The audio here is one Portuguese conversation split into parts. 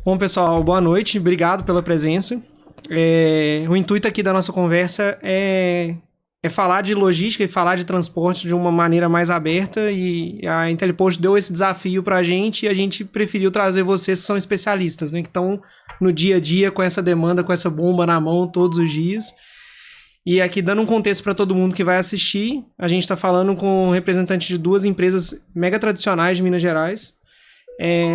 Bom, pessoal, boa noite. Obrigado pela presença. O intuito aqui da nossa conversa é falar de logística e falar de transporte de uma maneira mais aberta, e a IntelliPost deu esse desafio para a gente e a gente preferiu trazer vocês que são especialistas, né, que estão no dia a dia com essa demanda, com essa bomba na mão todos os dias. E aqui, dando um contexto para todo mundo que vai assistir, a gente está falando com representantes de duas empresas mega tradicionais de Minas Gerais.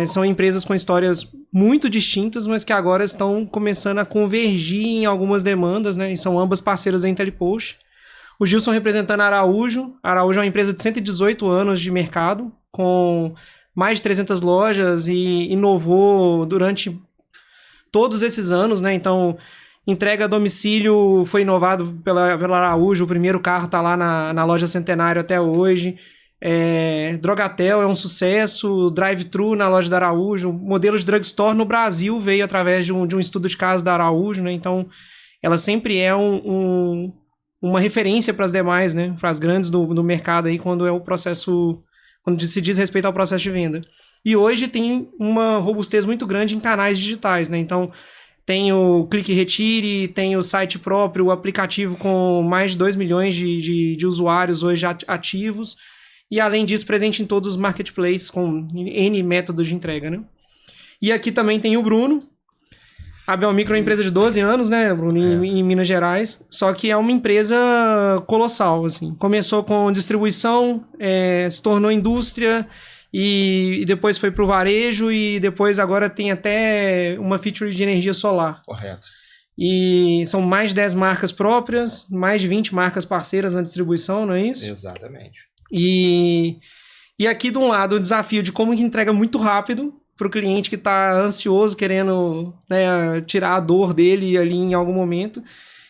São empresas com histórias muito distintas, mas que agora estão começando a convergir em algumas demandas, né? E são ambas parceiras da IntelliPost. O Gilson representando a Araújo. A Araújo é uma empresa de 118 anos de mercado, com mais de 300 lojas, e inovou durante todos esses anos, né? Então, entrega a domicílio foi inovado pela Araújo. O primeiro carro está lá na loja Centenário até hoje. Drogatel é um sucesso, drive-thru na loja da Araújo. O modelo de drugstore no Brasil veio através de um estudo de caso da Araújo, né? Então, ela sempre é uma referência para as demais, né? Para as grandes do mercado aí, quando se diz respeito ao processo de venda. E hoje tem uma robustez muito grande em canais digitais, né? Então, tem o Clique Retire, tem o site próprio, o aplicativo com mais de 2 milhões de usuários hoje ativos. E, além disso, presente em todos os marketplaces com N métodos de entrega, né? E aqui também tem o Bruno. A Belmicro é uma empresa de 12 anos, né, Bruno, em Minas Gerais. Só que é uma empresa colossal, assim. Começou com distribuição, se tornou indústria, e depois foi para o varejo, e depois agora tem até uma feature de energia solar. Correto. E são mais de 10 marcas próprias, mais de 20 marcas parceiras na distribuição, não é isso? Exatamente. E aqui, de um lado, o desafio de como que entrega muito rápido para o cliente que está ansioso, querendo, né, tirar a dor dele ali em algum momento.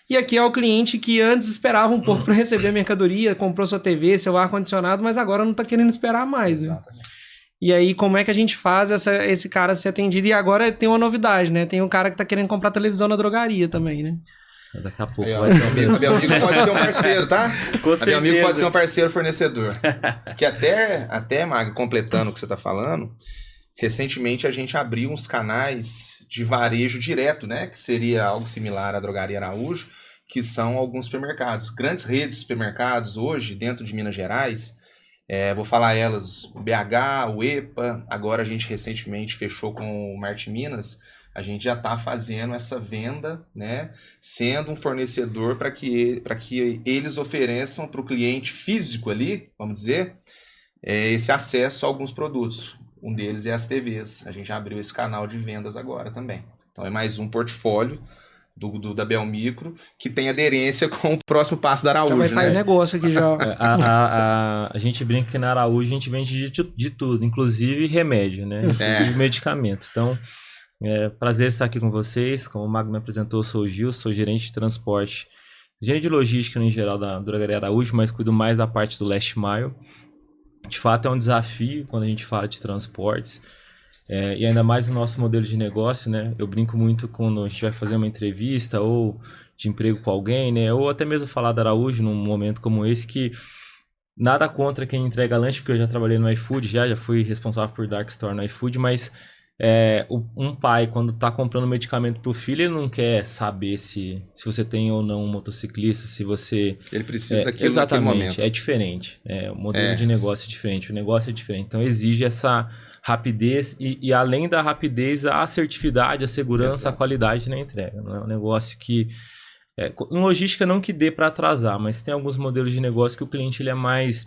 E aqui é o cliente que antes esperava um pouco para receber a mercadoria, comprou sua TV, seu ar-condicionado, mas agora não está querendo esperar mais. Exatamente. Né? E aí, como é que a gente faz esse cara ser atendido? E agora tem uma novidade, né? Tem um cara que está querendo comprar televisão na drogaria também, né? Daqui a pouco vai ter um amigo pode ser um parceiro, tá? Com certeza. Meu amigo pode ser um parceiro fornecedor. Que até Magno, completando o que você está falando, recentemente a gente abriu uns canais de varejo direto, né? Que seria algo similar à Drogaria Araújo, que são alguns supermercados. Grandes redes de supermercados hoje, dentro de Minas Gerais, vou falar elas, o BH, o EPA, agora a gente recentemente fechou com o Marte Minas. A gente já está fazendo essa venda, né, sendo um fornecedor para que eles ofereçam para o cliente físico ali, vamos dizer, esse acesso a alguns produtos. Um deles é as TVs. A gente abriu esse canal de vendas agora também. Então é mais um portfólio da Belmicro que tem aderência com o próximo passo da Araújo. Já vai sair negócio aqui já. A gente brinca que na Araújo a gente vende de tudo, inclusive remédio, né? Inclusive medicamento. Então, prazer estar aqui com vocês. Como o Magno me apresentou, eu sou o Gil, sou gerente de transporte, gerente de logística em geral da Drogaria Araújo, mas cuido mais da parte do last mile. De fato, é um desafio quando a gente fala de transportes, e ainda mais o nosso modelo de negócio, né? Eu brinco muito quando a gente vai fazer uma entrevista ou de emprego com alguém, né? Ou até mesmo falar da Araújo num momento como esse, que nada contra quem entrega lanche, porque eu já trabalhei no iFood, já fui responsável por Dark Store no iFood, mas um pai, quando está comprando medicamento para o filho, ele não quer saber se você tem ou não um motociclista, se você... Ele precisa daquilo exatamente, naquele momento. É diferente. O modelo de negócio é diferente, o negócio é diferente. Então, exige essa rapidez e além da rapidez, a assertividade, a segurança, a qualidade na entrega. Não é um negócio que... em logística, não que dê para atrasar, mas tem alguns modelos de negócio que o cliente ele é mais...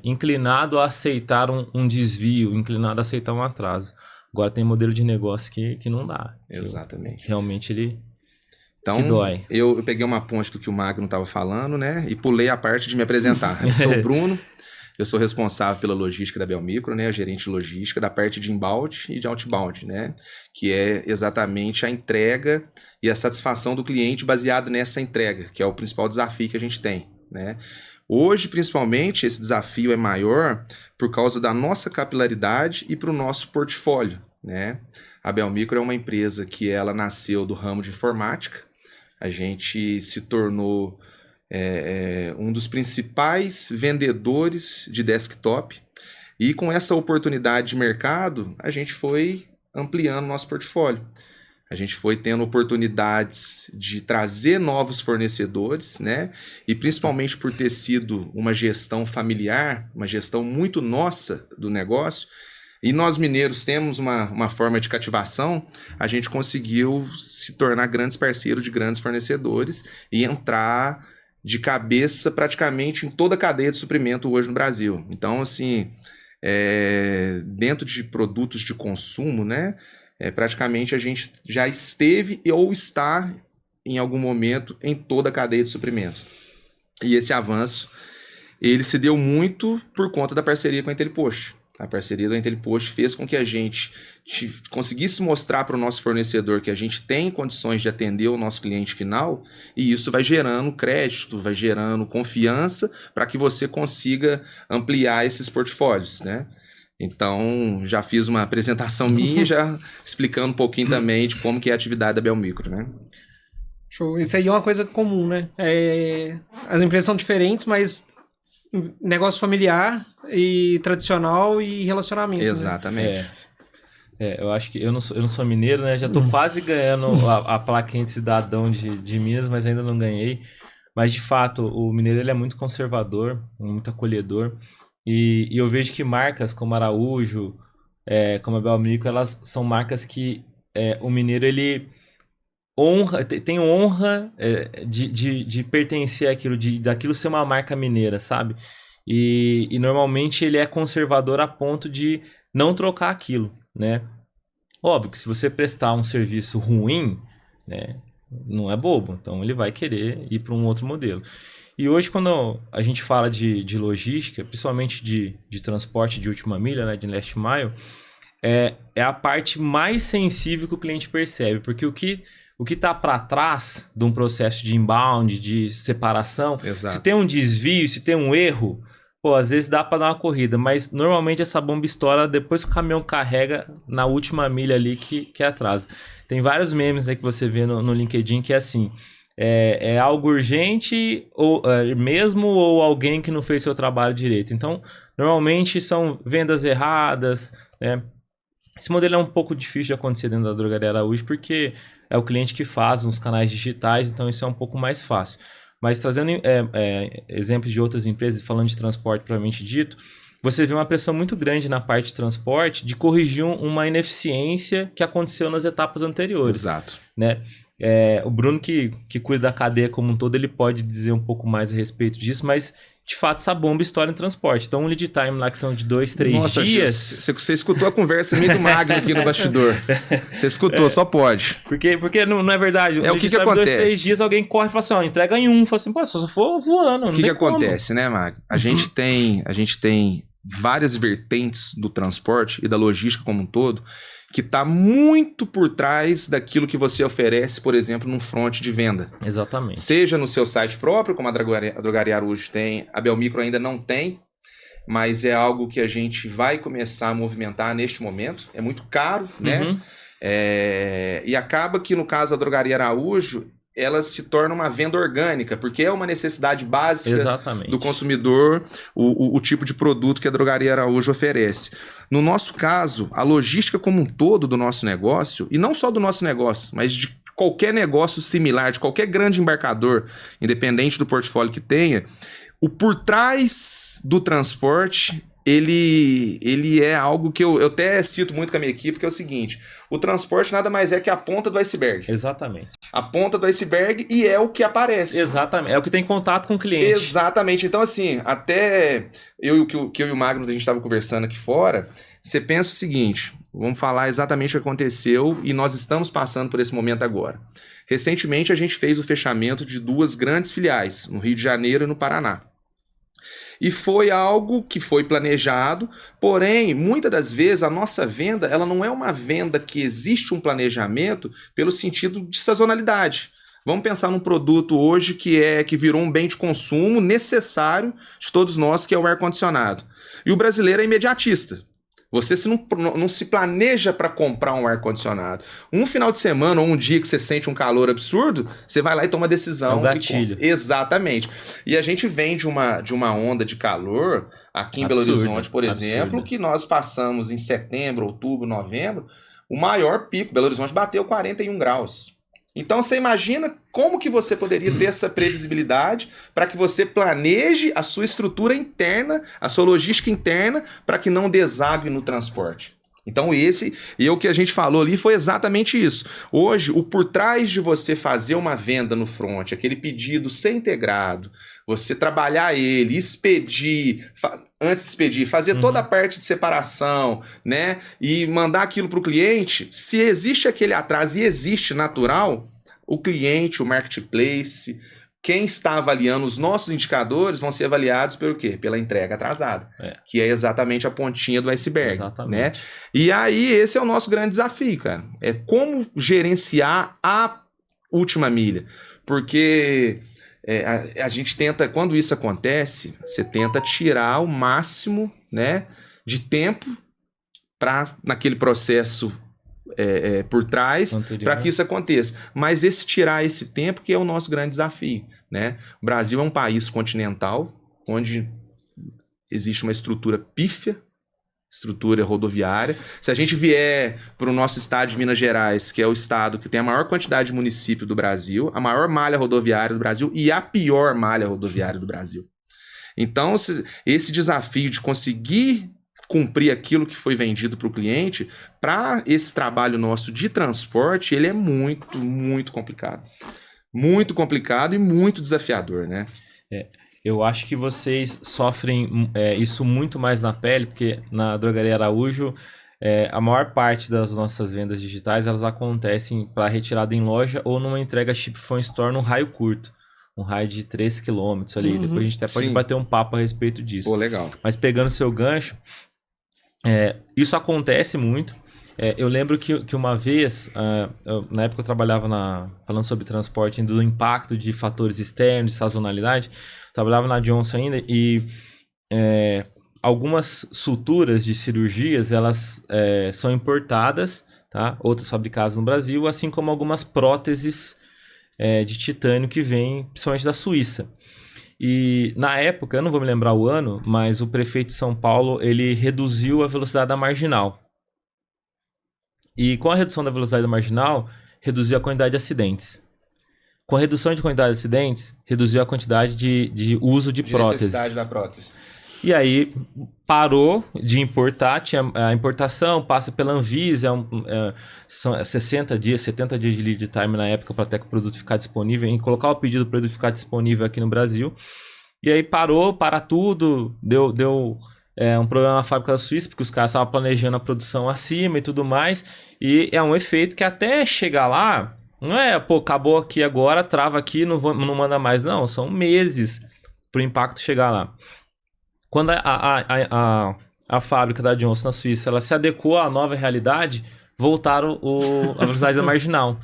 inclinado a aceitar um desvio, inclinado a aceitar um atraso. Agora tem modelo de negócio que não dá. Exatamente. Realmente ele então, dói. Eu peguei uma ponte do que o Magno estava falando, né? E pulei a parte de me apresentar. Eu sou o Bruno, eu sou responsável pela logística da Belmicro, né? Gerente de logística da parte de inbound e de outbound, né? Que é exatamente a entrega e a satisfação do cliente baseado nessa entrega, que é o principal desafio que a gente tem, né? Hoje, principalmente, esse desafio é maior por causa da nossa capilaridade e para o nosso portfólio, né? A Belmicro é uma empresa que ela nasceu do ramo de informática. A gente se tornou um dos principais vendedores de desktop. E com essa oportunidade de mercado, a gente foi ampliando o nosso portfólio. A gente foi tendo oportunidades de trazer novos fornecedores, né? E principalmente por ter sido uma gestão familiar, uma gestão muito nossa do negócio, e nós mineiros temos uma forma de cativação, a gente conseguiu se tornar grandes parceiros de grandes fornecedores e entrar de cabeça praticamente em toda a cadeia de suprimento hoje no Brasil. Então, assim, dentro de produtos de consumo, né? Praticamente a gente já esteve ou está em algum momento em toda a cadeia de suprimentos. E esse avanço, ele se deu muito por conta da parceria com a Intellipost. A parceria da Intellipost fez com que a gente conseguisse mostrar para o nosso fornecedor que a gente tem condições de atender o nosso cliente final, e isso vai gerando crédito, vai gerando confiança para que você consiga ampliar esses portfólios, né? Então, já fiz uma apresentação minha, já explicando um pouquinho também de como que é a atividade da Belmicro, né? Show. Isso aí é uma coisa comum, né? As empresas são diferentes, mas negócio familiar e tradicional e relacionamento. Exatamente. Né? Eu acho que eu não sou mineiro, né? Já tô quase ganhando a plaquinha de cidadão de Minas, mas ainda não ganhei. Mas, de fato, o mineiro ele é muito conservador, muito acolhedor. E eu vejo que marcas como Araújo, como a Belmicro, elas são marcas que o mineiro ele tem honra de pertencer àquilo, daquilo ser uma marca mineira, sabe? E normalmente ele é conservador a ponto de não trocar aquilo, né? Óbvio que se você prestar um serviço ruim, né, não é bobo, então ele vai querer ir para um outro modelo. E hoje, quando a gente fala de logística, principalmente de transporte de última milha, né, de last mile, é a parte mais sensível que o cliente percebe. Porque o que está para trás de um processo de inbound, de separação, Exato. Se tem um desvio, se tem um erro, às vezes dá para dar uma corrida. Mas normalmente essa bomba estoura depois que o caminhão carrega na última milha ali que atrasa. Tem vários memes aí que você vê no LinkedIn que é assim... É algo urgente ou alguém que não fez seu trabalho direito. Então, normalmente são vendas erradas, né? Esse modelo é um pouco difícil de acontecer dentro da Drogaria Araújo porque é o cliente que faz nos canais digitais, então isso é um pouco mais fácil. Mas trazendo exemplos de outras empresas, falando de transporte propriamente dito, você vê uma pressão muito grande na parte de transporte de corrigir uma ineficiência que aconteceu nas etapas anteriores. Exato. Né? O Bruno, que cuida da cadeia como um todo, ele pode dizer um pouco mais a respeito disso, mas de fato essa bomba estoura em transporte. Então um lead time lá que são de 2-3 dias... Você escutou a conversa minha do Magno aqui no bastidor. Você escutou, só pode. Porque não é verdade. O que acontece? 2-3 dias alguém corre e fala assim, entrega em um. Fala assim, pô, só for voando, não O que acontece, né, Magno? A gente tem várias vertentes do transporte e da logística como um todo que está muito por trás daquilo que você oferece, por exemplo, num front de venda. Exatamente. Seja no seu site próprio, como a Drogaria Araújo tem, a Belmicro ainda não tem, mas é algo que a gente vai começar a movimentar neste momento. É muito caro, né? E acaba que, no caso da Drogaria Araújo, ela se torna uma venda orgânica, porque é uma necessidade básica Exatamente. do consumidor, o tipo de produto que a Drogaria Araújo oferece. No nosso caso, a logística como um todo do nosso negócio, e não só do nosso negócio, mas de qualquer negócio similar, de qualquer grande embarcador, independente do portfólio que tenha, o por trás do transporte... Ele é algo que eu até cito muito com a minha equipe, que é o seguinte: o transporte nada mais é que a ponta do iceberg. Exatamente. A ponta do iceberg e é o que aparece. Exatamente. É o que tem contato com o cliente. Exatamente. Então, assim, até eu e o Magno, a gente estava conversando aqui fora, você pensa o seguinte, vamos falar exatamente o que aconteceu e nós estamos passando por esse momento agora. Recentemente, a gente fez o fechamento de 2 grandes filiais, no Rio de Janeiro e no Paraná. E foi algo que foi planejado, porém, muitas das vezes a nossa venda, ela não é uma venda que existe um planejamento pelo sentido de sazonalidade. Vamos pensar num produto hoje que virou um bem de consumo necessário de todos nós, que é o ar-condicionado. E o brasileiro é imediatista. Você não se planeja para comprar um ar-condicionado. Um final de semana ou um dia que você sente um calor absurdo, você vai lá e toma a decisão. É um gatilho. Exatamente. E a gente vem de uma onda de calor aqui em Belo Horizonte, por exemplo, que nós passamos em setembro, outubro, novembro, o maior pico. Belo Horizonte bateu 41 graus. Então você imagina como que você poderia ter essa previsibilidade para que você planeje a sua estrutura interna, a sua logística interna, para que não desague no transporte. Então o que a gente falou ali foi exatamente isso. Hoje, o por trás de você fazer uma venda no front, aquele pedido ser integrado, você trabalhar ele, expedir, antes de expedir, fazer toda a parte de separação, né? E mandar aquilo para o cliente, se existe aquele atraso e existe natural, o cliente, o marketplace, quem está avaliando os nossos indicadores vão ser avaliados pelo quê? Pela entrega atrasada, que é exatamente a pontinha do iceberg. Exatamente. Né? E aí, esse é o nosso grande desafio, cara. É como gerenciar a última milha. Porque a gente tenta, quando isso acontece, você tenta tirar o máximo, né, de tempo para naquele processo por trás, para que isso aconteça. Mas tirar esse tempo que é o nosso grande desafio, né? O Brasil é um país continental, onde existe uma estrutura pífia, estrutura rodoviária. Se a gente vier para o nosso estado de Minas Gerais, que é o estado que tem a maior quantidade de municípios do Brasil, a maior malha rodoviária do Brasil e a pior malha rodoviária do Brasil. Então, esse desafio de conseguir cumprir aquilo que foi vendido para o cliente, para esse trabalho nosso de transporte, ele é muito, muito complicado. Muito complicado e muito desafiador, né? Eu acho que vocês sofrem isso muito mais na pele, porque na Drogaria Araújo, a maior parte das nossas vendas digitais, elas acontecem para retirada em loja ou numa entrega Ship from Store num raio curto. Um raio de 3 km ali. Depois a gente até pode bater um papo a respeito disso. Pô, legal. Mas pegando o seu gancho, isso acontece muito. Eu lembro que uma vez, na época eu trabalhava falando sobre transporte, do impacto de fatores externos, de sazonalidade, trabalhava na Johnson ainda e algumas suturas de cirurgias, elas são importadas, tá? Outras fabricadas no Brasil, assim como algumas próteses de titânio que vêm principalmente da Suíça. E na época, eu não vou me lembrar o ano, mas o prefeito de São Paulo, ele reduziu a velocidade da marginal. E com a redução da velocidade da marginal, reduziu a quantidade de acidentes. Com a redução de quantidade de acidentes, reduziu a quantidade de uso de prótese. Necessidade da prótese. E aí parou de importar, tinha a importação, passa pela Anvisa, são 60 dias, 70 dias de lead time na época para até que o produto ficar disponível, em colocar o pedido para o produto ficar disponível aqui no Brasil. E aí para tudo, deu um problema na fábrica da Suíça, porque os caras estavam planejando a produção acima e tudo mais, e é um efeito que até chegar lá, não acabou aqui agora, trava aqui, não manda mais, não, são meses para o impacto chegar lá. Quando a fábrica da Johnson na Suíça ela se adequou à nova realidade, voltaram a velocidade da marginal.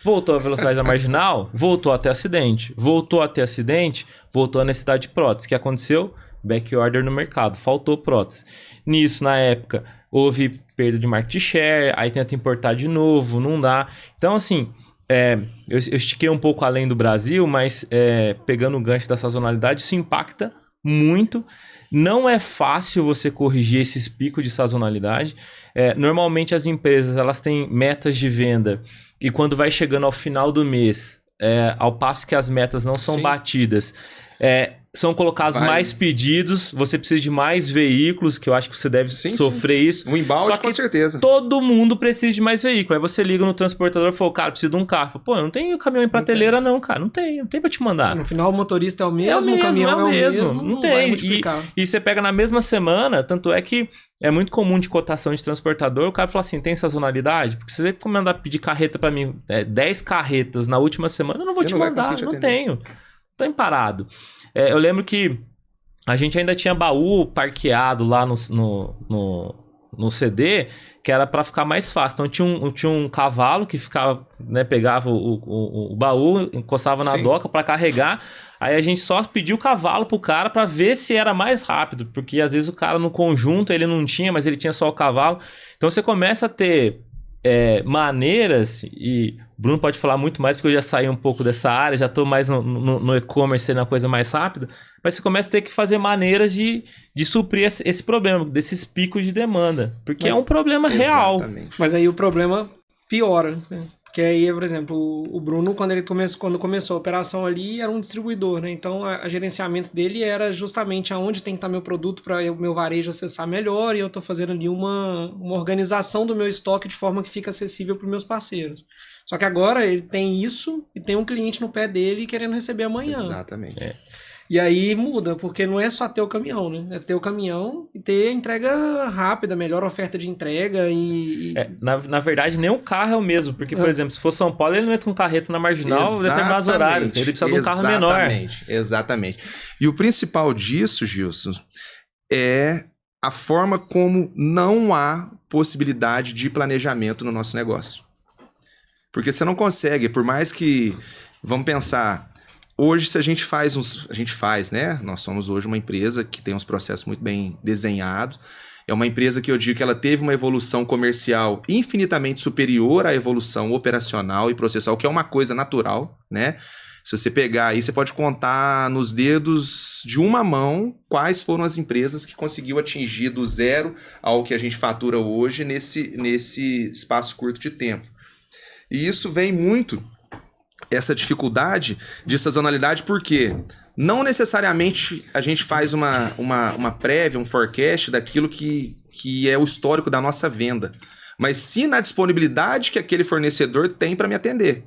Voltou a velocidade da marginal, voltou a ter acidente. Voltou a ter acidente, voltou a necessidade de prótese. O que aconteceu? Backorder no mercado, faltou prótese. Nisso, na época, houve perda de market share, aí tenta importar de novo, não dá. Então, assim, eu estiquei um pouco além do Brasil, mas pegando o gancho da sazonalidade, isso impacta muito. Não é fácil você corrigir esses picos de sazonalidade. Normalmente as empresas elas têm metas de venda e quando vai chegando ao final do mês, ao passo que as metas não são batidas, são colocados mais pedidos, você precisa de mais veículos, que eu acho que você deve sofrer isso. Um embalde, só que com certeza. Todo mundo precisa de mais veículos. Aí você liga no transportador e fala, cara, preciso de um carro. Pô, não tem caminhão em prateleira não, cara. Não tem pra te mandar. No final o motorista é o mesmo, o caminhão é o mesmo. Não tem. E você pega na mesma semana, tanto é que é muito comum de cotação de transportador, o cara fala assim, tem sazonalidade? Porque se você for mandar pedir carreta pra mim, 10 carretas na última semana, eu não vou te mandar. Não tenho. Tô parado. Eu lembro que a gente ainda tinha baú parqueado lá no CD, que era para ficar mais fácil. Então tinha um cavalo que ficava, né, pegava o baú, encostava na doca para carregar. Aí a gente só pediu o cavalo pro cara para ver se era mais rápido, porque às vezes o cara no conjunto ele não tinha, mas ele tinha só o cavalo. Então você começa a ter maneiras, e o Bruno pode falar muito mais, porque eu já saí um pouco dessa área, já estou mais no e-commerce, na coisa mais rápida, mas você começa a ter que fazer maneiras de suprir esse problema, desses picos de demanda, porque é um problema real. Mas aí o problema piora, né? Porque aí, por exemplo, o Bruno, quando começou a operação ali, era um distribuidor, né? Então, o gerenciamento dele era justamente aonde tem que estar meu produto para o meu varejo acessar melhor, e eu estou fazendo ali uma organização do meu estoque de forma que fica acessível para os meus parceiros. Só que agora ele tem isso e tem um cliente no pé dele querendo receber amanhã. Exatamente. E aí muda, porque não é só ter o caminhão, né? É ter o caminhão e ter entrega rápida, melhor oferta de entrega e... Na verdade, nem o carro é o mesmo, porque, por exemplo, se for São Paulo, ele não entra com carreta na marginal em determinados horários. Ele precisa de um carro menor. Exatamente. E o principal disso, Gilson, é a forma como não há possibilidade de planejamento no nosso negócio. Porque você não consegue, por mais que... Vamos pensar... Hoje, se a gente faz, né? Nós somos hoje uma empresa que tem uns processos muito bem desenhados. É uma empresa que eu digo que ela teve uma evolução comercial infinitamente superior à evolução operacional e processual, que é uma coisa natural, né? Se você pegar aí, você pode contar nos dedos de uma mão quais foram as empresas que conseguiu atingir do zero ao que a gente fatura hoje nesse espaço curto de tempo. E isso vem muito... essa dificuldade de sazonalidade, porque não necessariamente a gente faz uma prévia, um forecast daquilo que é o histórico da nossa venda, mas sim na disponibilidade que aquele fornecedor tem para me atender.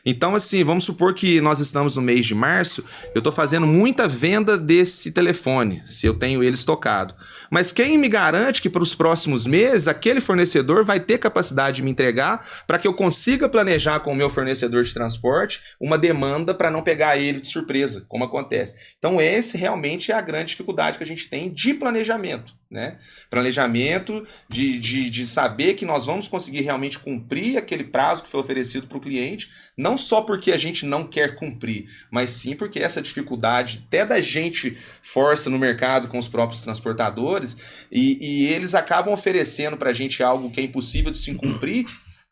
Então, assim, vamos supor que nós estamos no mês de março, eu estou fazendo muita venda desse telefone, se eu tenho ele estocado. Mas quem me garante que para os próximos meses, aquele fornecedor vai ter capacidade de me entregar para que eu consiga planejar com o meu fornecedor de transporte uma demanda para não pegar ele de surpresa, como acontece. Então, esse realmente é a grande dificuldade que a gente tem de planejamento, né? Planejamento de saber que nós vamos conseguir realmente cumprir aquele prazo que foi oferecido para o cliente, não só porque a gente não quer cumprir, mas sim porque essa dificuldade até da gente força no mercado com os próprios transportadores e eles acabam oferecendo para a gente algo que é impossível de se cumprir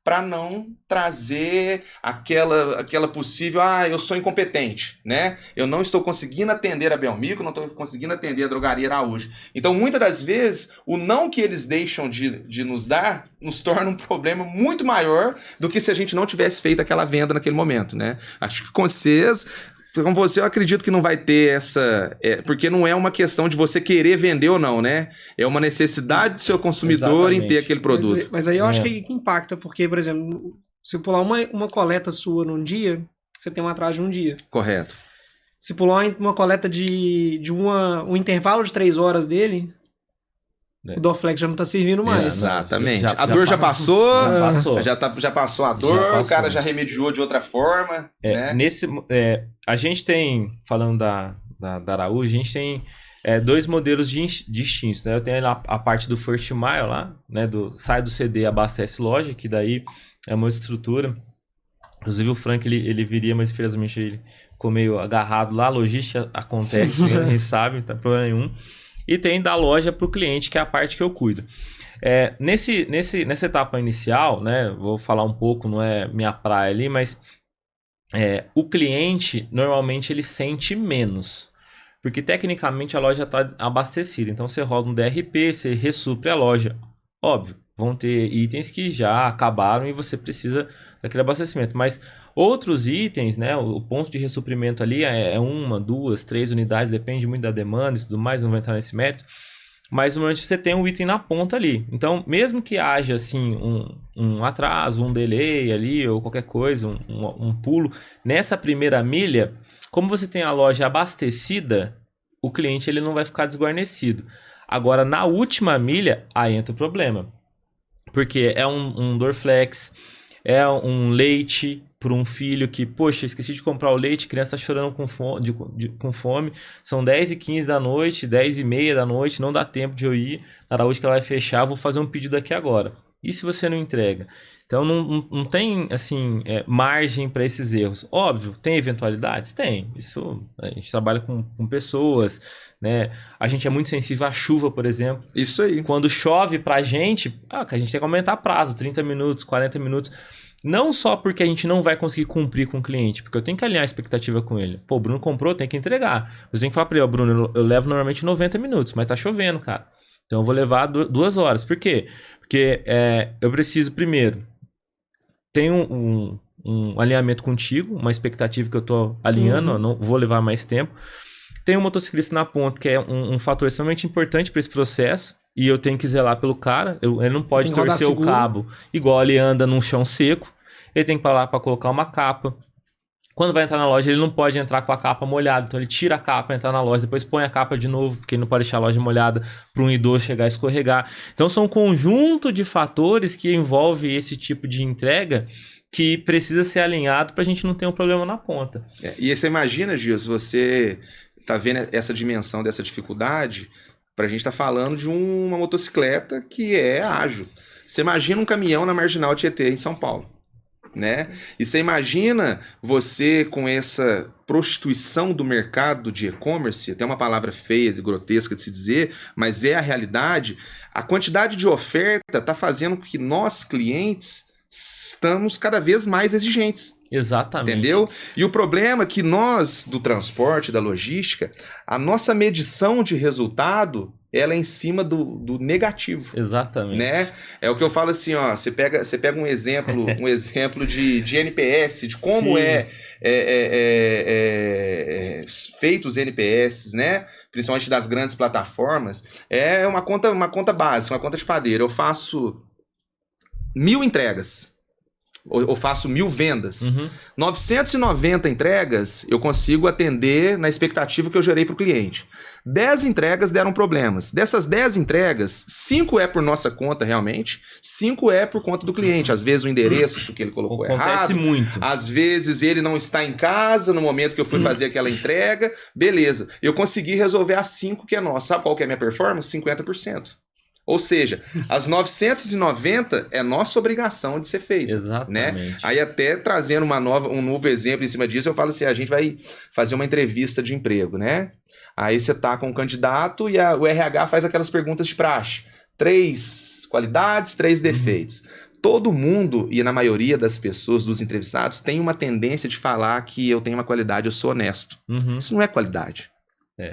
para não trazer aquela possível, eu sou incompetente, né? Eu não estou conseguindo atender a Belmico, não estou conseguindo atender a Drogaria Araújo. Então, muitas das vezes, o não que eles deixam de nos dar nos torna um problema muito maior do que se a gente não tivesse feito aquela venda naquele momento, né? Acho que com vocês... Com você, eu acredito que não vai ter essa... porque não é uma questão de você querer vender ou não, né? É uma necessidade do seu consumidor em ter aquele produto. Mas aí eu acho que impacta, porque, por exemplo, se pular uma coleta sua num dia, você tem um atraso de um dia. Correto. Se pular uma coleta um intervalo de 3 horas dele... O Dorflex já não tá servindo mais. Exatamente. A dor já passou. Já passou a dor, o cara já remediou de outra forma. Né? A gente tem, falando da Araújo, a gente tem 2 modelos distintos. Né? Eu tenho a parte do First Mile lá, né? Sai do CD, abastece loja, que daí é uma estrutura. Inclusive o Frank, ele viria, mas infelizmente ele ficou meio agarrado lá. A logística acontece, a gente sabe, não tem problema nenhum. E tem da loja para o cliente, que é a parte que eu cuido. Nessa etapa inicial, né, vou falar um pouco, não é minha praia ali, mas o cliente, normalmente, ele sente menos. Porque, tecnicamente, a loja está abastecida. Então, você roda um DRP, você ressupre a loja. Óbvio, vão ter itens que já acabaram e você precisa daquele abastecimento. Mas outros itens, né, o ponto de ressuprimento ali é 1, 2, 3 unidades, depende muito da demanda e tudo mais, não vou entrar nesse mérito. Mas normalmente você tem um item na ponta ali. Então, mesmo que haja assim, um atraso, um delay ali, ou qualquer coisa, um pulo, nessa primeira milha, como você tem a loja abastecida, o cliente ele não vai ficar desguarnecido. Agora, na última milha, aí entra o problema. Porque é um Dorflex, é um leite para um filho que, poxa, esqueci de comprar o leite, a criança está chorando com fome, são 10h15 da noite, 10h30 da noite, não dá tempo de eu ir na Araújo que ela vai fechar, vou fazer um pedido aqui agora. E se você não entrega? Então não tem assim margem para esses erros. Óbvio, tem eventualidades? Tem. Isso a gente trabalha com pessoas, né? A gente é muito sensível à chuva, por exemplo. Isso aí. Quando chove pra gente, a gente tem que aumentar prazo, 30 minutos, 40 minutos. Não só porque a gente não vai conseguir cumprir com o cliente, porque eu tenho que alinhar a expectativa com ele. Pô, o Bruno comprou, tem que entregar. Você tem que falar pra ele, Bruno, eu levo normalmente 90 minutos, mas tá chovendo, cara. Então eu vou levar 2 horas. Por quê? Porque eu preciso, primeiro, tem um alinhamento contigo, uma expectativa que eu tô alinhando, eu não vou levar mais tempo. Tem um motociclista na ponta, que é um fator extremamente importante para esse processo, e eu tenho que zelar pelo cara. Ele não pode torcer o cabo igual ele anda num chão seco. Ele tem que parar para colocar uma capa. Quando vai entrar na loja, ele não pode entrar com a capa molhada. Então ele tira a capa, entra na loja, depois põe a capa de novo, porque ele não pode deixar a loja molhada para um idoso chegar a escorregar. Então são um conjunto de fatores que envolve esse tipo de entrega que precisa ser alinhado para a gente não ter um problema na ponta. E você imagina, Gil, se você tá vendo essa dimensão dessa dificuldade, pra gente tá falando de uma motocicleta que é ágil. Você imagina um caminhão na Marginal Tietê, em São Paulo, né? E você imagina você com essa prostituição do mercado de e-commerce, até uma palavra feia, grotesca de se dizer, mas é a realidade. A quantidade de oferta tá fazendo com que nós, clientes, estamos cada vez mais exigentes. Exatamente. Entendeu? E o problema é que nós, do transporte, da logística, a nossa medição de resultado, ela é em cima do negativo. Exatamente. Né? É o que eu falo assim, ó, você pega um exemplo de NPS, de como feito os NPS, né? Principalmente das grandes plataformas. É uma conta básica, uma conta de padeiro. Eu faço 1000 entregas. Eu faço 1000 vendas. 990 entregas eu consigo atender na expectativa que eu gerei para o cliente. 10 entregas deram problemas. Dessas 10 entregas, 5 é por nossa conta realmente, 5 é por conta do cliente. Às vezes o endereço que ele colocou errado. Acontece muito. Às vezes ele não está em casa no momento que eu fui fazer aquela entrega. Beleza. Eu consegui resolver as 5 que é nossa. Sabe qual que é a minha performance? 50%. Ou seja, as 990 é nossa obrigação de ser feita. Exatamente. Né? Aí até trazendo um novo exemplo em cima disso, eu falo assim, a gente vai fazer uma entrevista de emprego, né? Aí você tá com o candidato e o RH faz aquelas perguntas de praxe. 3 qualidades, 3 defeitos. Todo mundo, e na maioria das pessoas, dos entrevistados, tem uma tendência de falar que eu tenho uma qualidade, eu sou honesto. Isso não é qualidade.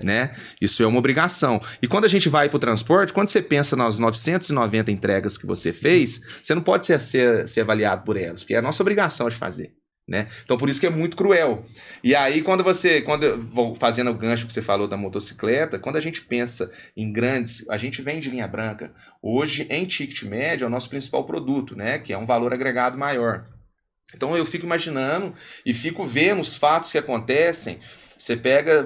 Né? Isso é uma obrigação. E quando a gente vai para o transporte, quando você pensa nas 990 entregas que você fez, você não pode ser avaliado por elas, porque é a nossa obrigação de fazer. Né? Então por isso que é muito cruel. E aí quando eu vou fazendo o gancho que você falou da motocicleta, quando a gente pensa em grandes, a gente vem de linha branca. Hoje em ticket médio é o nosso principal produto, né? Que é um valor agregado maior. Então eu fico imaginando e fico vendo os fatos que acontecem.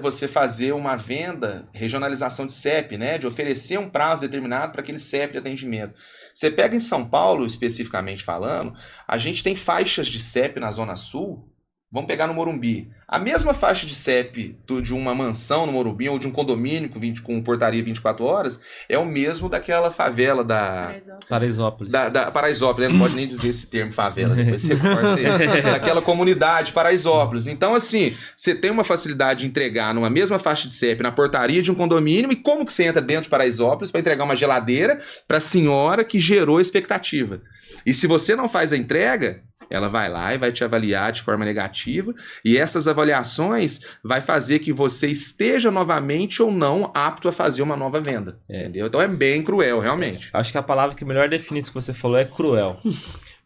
Você fazer uma venda, regionalização de CEP, né? De oferecer um prazo determinado para aquele CEP de atendimento. Você pega em São Paulo, especificamente falando, a gente tem faixas de CEP na Zona Sul. Vamos pegar no Morumbi. A mesma faixa de CEP de uma mansão no Morumbi ou de um condomínio com portaria 24 horas é o mesmo daquela favela da... Paraisópolis. Da Paraisópolis, não pode nem dizer esse termo favela, depois você corta ele. Daquela comunidade Paraisópolis. Então, assim, você tem uma facilidade de entregar numa mesma faixa de CEP na portaria de um condomínio, e como que você entra dentro de Paraisópolis para entregar uma geladeira para a senhora que gerou expectativa? E se você não faz a entrega, ela vai lá e vai te avaliar de forma negativa, e essas avaliações vai fazer que você esteja novamente ou não apto a fazer uma nova venda. Entendeu? Então é bem cruel, realmente. Acho que a palavra que melhor define isso que você falou é cruel.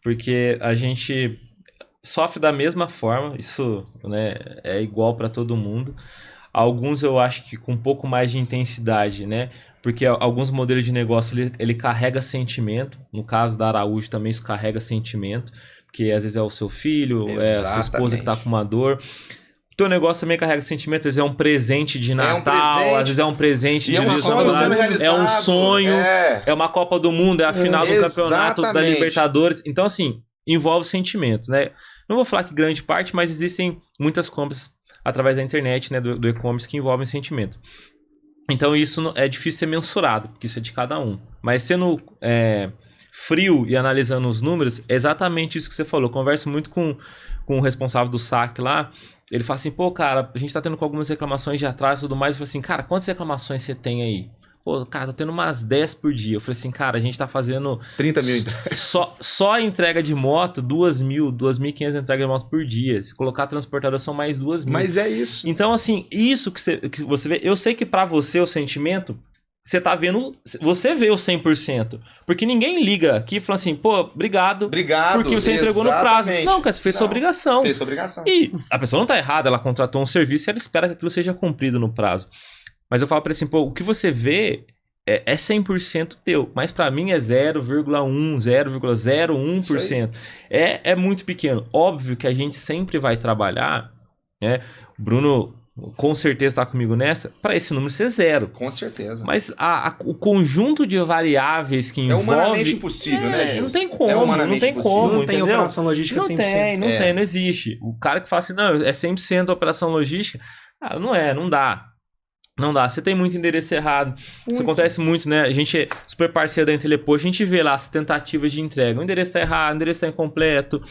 Porque a gente sofre da mesma forma, isso, né, é igual para todo mundo. Alguns eu acho que com um pouco mais de intensidade, né? Porque alguns modelos de negócio ele carrega sentimento. No caso da Araújo também isso carrega sentimento. Porque às vezes é o seu filho, é a sua esposa que está com uma dor. O teu negócio também carrega sentimento. Às vezes é um presente de Natal, às vezes é um presente de é um sonho, é uma Copa do Mundo, é a final do campeonato da Libertadores. Então, assim, envolve sentimento, né? Não vou falar que grande parte, mas existem muitas compras através da internet, né, do e-commerce que envolvem sentimento. Então isso é difícil ser mensurado, porque isso é de cada um. Mas sendo frio e analisando os números, é exatamente isso que você falou. Eu converso muito com o responsável do saque lá. Ele fala assim, pô, cara, a gente tá tendo com algumas reclamações de atraso e tudo mais. Eu falei assim, cara, quantas reclamações você tem aí? Pô, cara, tô tendo umas 10 por dia. Eu falei assim, cara, a gente tá fazendo... 30 mil entregas. Só a entrega de moto, 2.500 entregas de moto por dia. Se colocar a transportadora, são mais 2.000. Mas é isso. Então, assim, isso que você vê... Eu sei que pra você, o sentimento, você tá vendo... Você vê o 100%. Porque ninguém liga aqui e fala assim, pô, obrigado. Porque você entregou no prazo. Não, cara, você fez sua obrigação. Fez sua obrigação. E a pessoa não tá errada, ela contratou um serviço e ela espera que aquilo seja cumprido no prazo. Mas eu falo pra ele assim, pô, o que você vê é 100% teu. Mas pra mim é 0,1, 0,01%. É muito pequeno. Óbvio que a gente sempre vai trabalhar, né? O Bruno com certeza tá comigo nessa, para esse número ser 0. Com certeza. Mas o conjunto de variáveis que envolve... É humanamente impossível, né, Gilson? Não tem como, não tem como, não tem entendeu? operação logística 100%. Não existe. O cara que fala assim, não, é 100% operação logística, cara, não dá. Não dá, você tem muito endereço errado. Isso acontece muito, né? A gente é super parceiro da Intelepo, a gente vê lá as tentativas de entrega. O endereço tá errado, o endereço tá incompleto.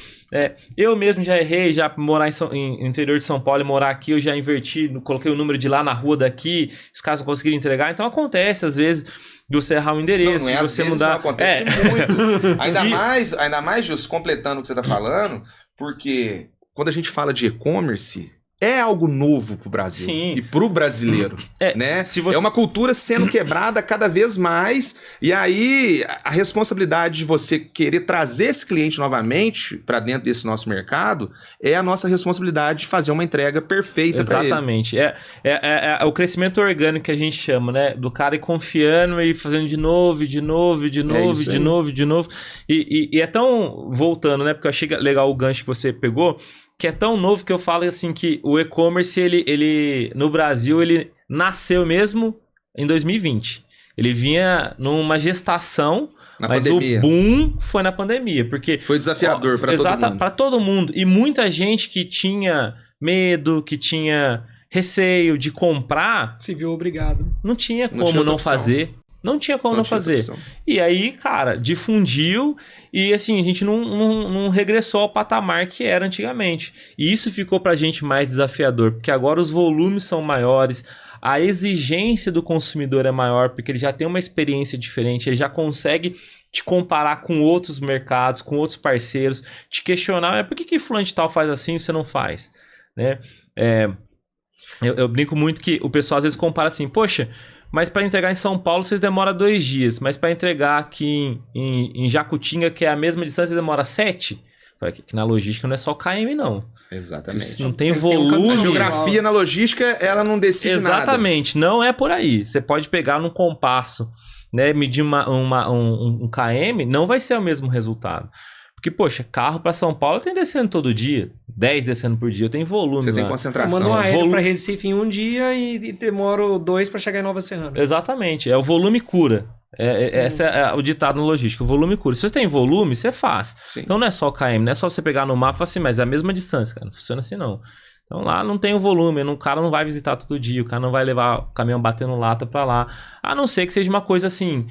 Eu mesmo já errei, já morar no interior de São Paulo e morar aqui, eu já inverti, coloquei o número de lá na rua daqui, os caras não conseguiram entregar. Então acontece, às vezes, de você errar o endereço, não é de você às vezes, mudar. Não, acontece muito. Ainda mais, Jus, completando o que você tá falando, porque quando a gente fala de e-commerce, é algo novo pro Brasil. Sim. E pro brasileiro, né? É uma cultura sendo quebrada cada vez mais, e aí a responsabilidade de você querer trazer esse cliente novamente para dentro desse nosso mercado é a nossa responsabilidade de fazer uma entrega perfeita para ele. Exatamente. É o crescimento orgânico que a gente chama, né? Do cara ir confiando e fazendo de novo. E é tão... Voltando, né? Porque eu achei legal o gancho que você pegou, que é tão novo que eu falo assim que o e-commerce, ele no Brasil, ele nasceu mesmo em 2020. Ele vinha numa gestação, mas pandemia. O boom foi na pandemia, porque... Foi desafiador para todo mundo. Para todo mundo. E muita gente que tinha medo, que tinha receio de comprar... Se viu obrigado. Não tinha como não fazer. Não tinha como não fazer. E aí, cara, difundiu e assim, a gente não regressou ao patamar que era antigamente. E isso ficou pra gente mais desafiador, porque agora os volumes são maiores, a exigência do consumidor é maior, porque ele já tem uma experiência diferente, ele já consegue te comparar com outros mercados, com outros parceiros, te questionar, por que fulano de tal faz assim e você não faz? Né? Eu brinco muito que o pessoal às vezes compara assim, poxa, mas para entregar em São Paulo vocês demoram 2 dias, mas para entregar aqui em Jacutinga, que é a mesma distância, demora 7. Que na logística não é só KM, não. Exatamente. Não tem volume. A geografia na logística, ela não decide Exatamente, nada. Não é por aí. Você pode pegar num compasso, né, medir um KM, não vai ser o mesmo resultado. Porque, poxa, carro para São Paulo tem descendo todo dia. 10 descendo por dia, tem volume. Você tem concentração. Manda um aéreo para Recife em um dia e demora 2 para chegar em Nova Serrana. Exatamente. É o volume cura. Esse é o ditado no logística. O volume cura. Se você tem volume, você faz. Sim. Então não é só KM, não é só você pegar no mapa e falar assim, mas é a mesma distância, cara. Não funciona assim, não. Então lá não tem o volume, o cara não vai visitar todo dia, o cara não vai levar o caminhão batendo lata para lá. A não ser que seja uma coisa assim...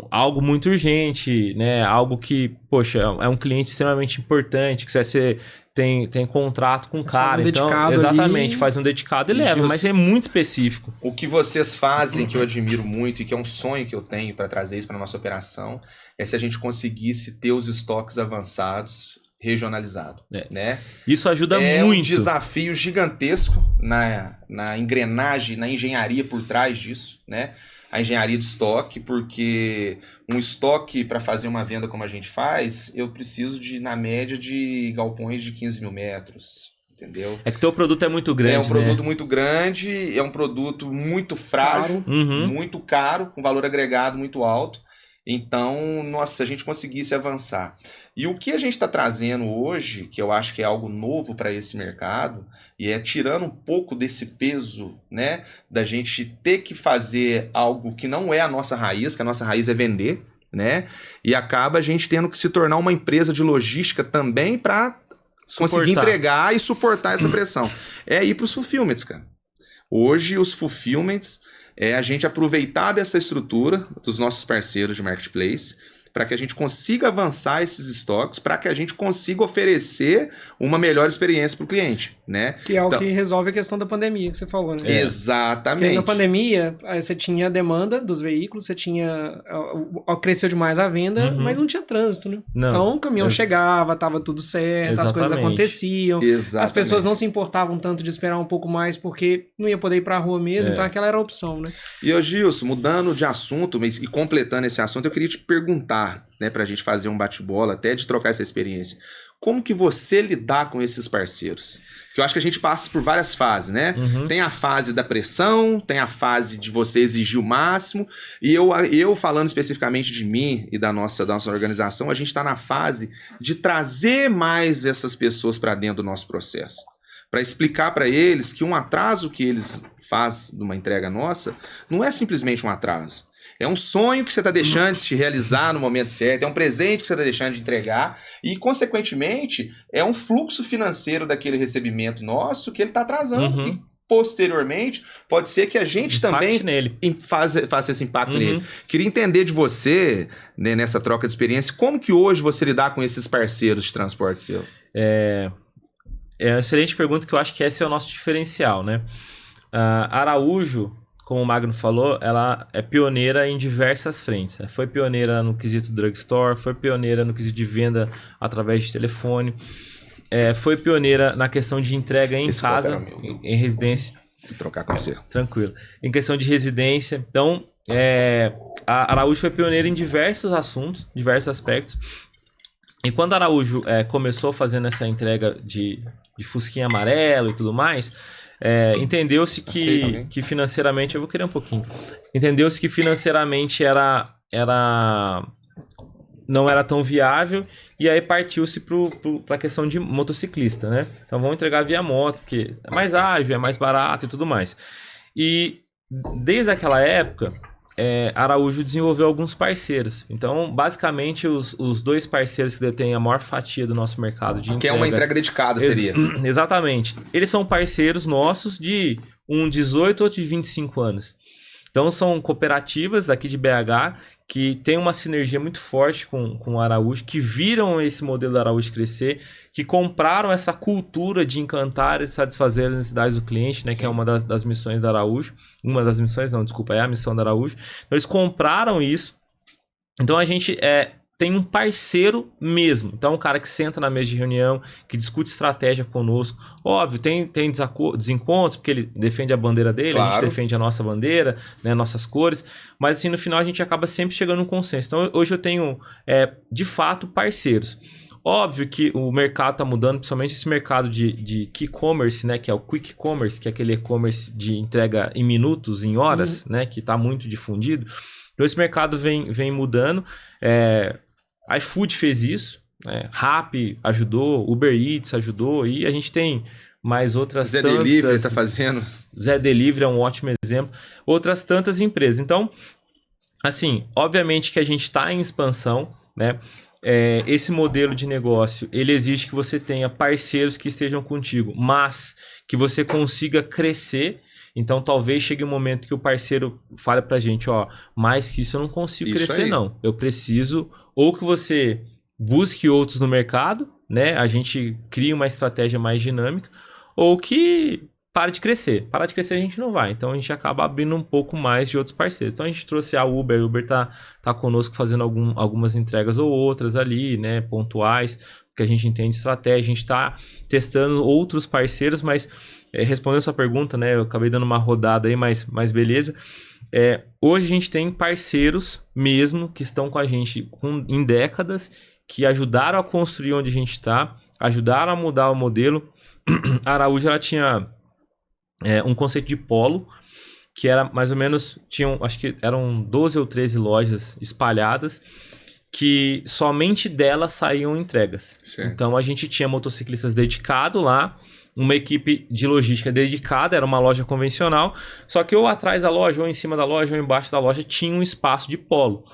algo muito urgente, né? Algo que, poxa, é um cliente extremamente importante, que você tem contrato com o cara, então exatamente, faz um dedicado e leva, mas é muito específico. O que vocês fazem, que eu admiro muito e que é um sonho que eu tenho para trazer isso para nossa operação, é se a gente conseguisse ter os estoques avançados regionalizado, né? Isso ajuda muito. É um desafio gigantesco na engrenagem, na engenharia por trás disso, né? A engenharia de estoque, porque um estoque para fazer uma venda como a gente faz, eu preciso na média de galpões de 15 mil metros, entendeu? É que o teu produto é muito grande, É um produto muito grande, é um produto muito frágil, muito caro, com valor agregado muito alto. Então, nossa, se a gente conseguisse avançar. E o que a gente está trazendo hoje, que eu acho que é algo novo para esse mercado, e é tirando um pouco desse peso, né, da gente ter que fazer algo que não é a nossa raiz, que a nossa raiz é vender, né, e acaba a gente tendo que se tornar uma empresa de logística também para conseguir entregar e suportar essa pressão. É ir para os fulfillments, cara. Hoje, os fulfillments... a gente aproveitar dessa estrutura dos nossos parceiros de marketplace para que a gente consiga avançar esses estoques, para que a gente consiga oferecer uma melhor experiência para o cliente, né? Que é o que resolve a questão da pandemia que você falou, né? Exatamente. Porque na pandemia, você tinha a demanda dos veículos, você tinha... Cresceu demais a venda, mas não tinha trânsito, né? Não. Então o caminhão chegava, tava tudo certo, as coisas aconteciam. Exatamente. As pessoas não se importavam tanto de esperar um pouco mais, porque não ia poder ir pra rua mesmo, então aquela era a opção, né? E, ô Gilson, mudando de assunto, mas e completando esse assunto, eu queria te perguntar, né, pra gente fazer um bate-bola, até de trocar essa experiência. Como que você lidar com esses parceiros? Porque eu acho que a gente passa por várias fases, né? Tem a fase da pressão, tem a fase de você exigir o máximo, e eu falando especificamente de mim e da nossa organização, a gente está na fase de trazer mais essas pessoas para dentro do nosso processo. Para explicar para eles que um atraso que eles fazem numa entrega nossa não é simplesmente um atraso. É um sonho que você está deixando de se realizar no momento certo, é um presente que você está deixando de entregar e, consequentemente, é um fluxo financeiro daquele recebimento nosso que ele está atrasando. E, posteriormente, pode ser que a gente também faça esse impacto nele. Queria entender de você, né, nessa troca de experiência, como que hoje você lidar com esses parceiros de transporte seu? É uma excelente pergunta, que eu acho que esse é o nosso diferencial, né? Araújo, como o Magno falou, ela é pioneira em diversas frentes. Foi pioneira no quesito drugstore, foi pioneira no quesito de venda através de telefone, foi pioneira na questão de entrega em casa, em residência. Vou trocar com você. Tranquilo. Em questão de residência. Então, a Araújo foi pioneira em diversos assuntos, diversos aspectos. E quando a Araújo começou fazendo essa entrega de fusquinha amarelo e tudo mais... entendeu-se que financeiramente... Eu vou querer um pouquinho. Entendeu-se que financeiramente não era tão viável, e aí partiu-se para a questão de motociclista, né? Então vamos entregar via moto, porque é mais ágil, é mais barato e tudo mais. E desde aquela época, Araújo desenvolveu alguns parceiros. Então, basicamente, os dois parceiros que detêm a maior fatia do nosso mercado de entrega... Que é uma entrega dedicada, seria. Exatamente. Eles são parceiros nossos de um 18 ou de 25 anos. Então, são cooperativas aqui de BH que têm uma sinergia muito forte com o Araújo, que viram esse modelo do Araújo crescer, que compraram essa cultura de encantar e satisfazer as necessidades do cliente, né, que é uma das missões da Araújo. Uma das missões, não, desculpa, é a missão da Araújo. Então, eles compraram isso. Então, a gente tem um parceiro mesmo. Então, um cara que senta na mesa de reunião, que discute estratégia conosco. Óbvio, tem desencontros, porque ele defende a bandeira dele, claro. A gente defende a nossa bandeira, né, nossas cores. Mas, assim, no final, a gente acaba sempre chegando num consenso. Então, hoje eu tenho, de fato, parceiros. Óbvio que o mercado está mudando, principalmente esse mercado de e-commerce, né, que é o quick commerce, que é aquele e-commerce de entrega em minutos, em horas, né, que está muito difundido. Então, esse mercado vem mudando. iFood fez isso, Rappi ajudou, Uber Eats ajudou, e a gente tem mais outras Zé tantas... Delivery está fazendo. Zé Delivery é um ótimo exemplo. Outras tantas empresas. Então, assim, obviamente que a gente está em expansão, né? Esse modelo de negócio, ele exige que você tenha parceiros que estejam contigo, mas que você consiga crescer. Então, talvez chegue um momento que o parceiro fale pra gente, mais que isso eu não consigo crescer, não. Eu preciso, ou que você busque outros no mercado, né? A gente cria uma estratégia mais dinâmica, ou que pare de crescer. Parar de crescer a gente não vai. Então, a gente acaba abrindo um pouco mais de outros parceiros. Então, a gente trouxe a Uber. A Uber tá conosco fazendo algumas entregas ou outras ali, né? Pontuais, porque a gente entende estratégia. A gente tá testando outros parceiros, mas... respondendo a sua pergunta, né? Eu acabei dando uma rodada aí, mas beleza. Hoje a gente tem parceiros mesmo que estão com a gente em décadas, que ajudaram a construir onde a gente está, ajudaram a mudar o modelo. A Araújo, ela tinha um conceito de polo, que era mais ou menos, acho que eram 12 ou 13 lojas espalhadas, que somente delas saíam entregas. Certo. Então a gente tinha motociclistas dedicados lá, uma equipe de logística dedicada, era uma loja convencional, só que ou atrás da loja, ou em cima da loja, ou embaixo da loja, tinha um espaço de polo.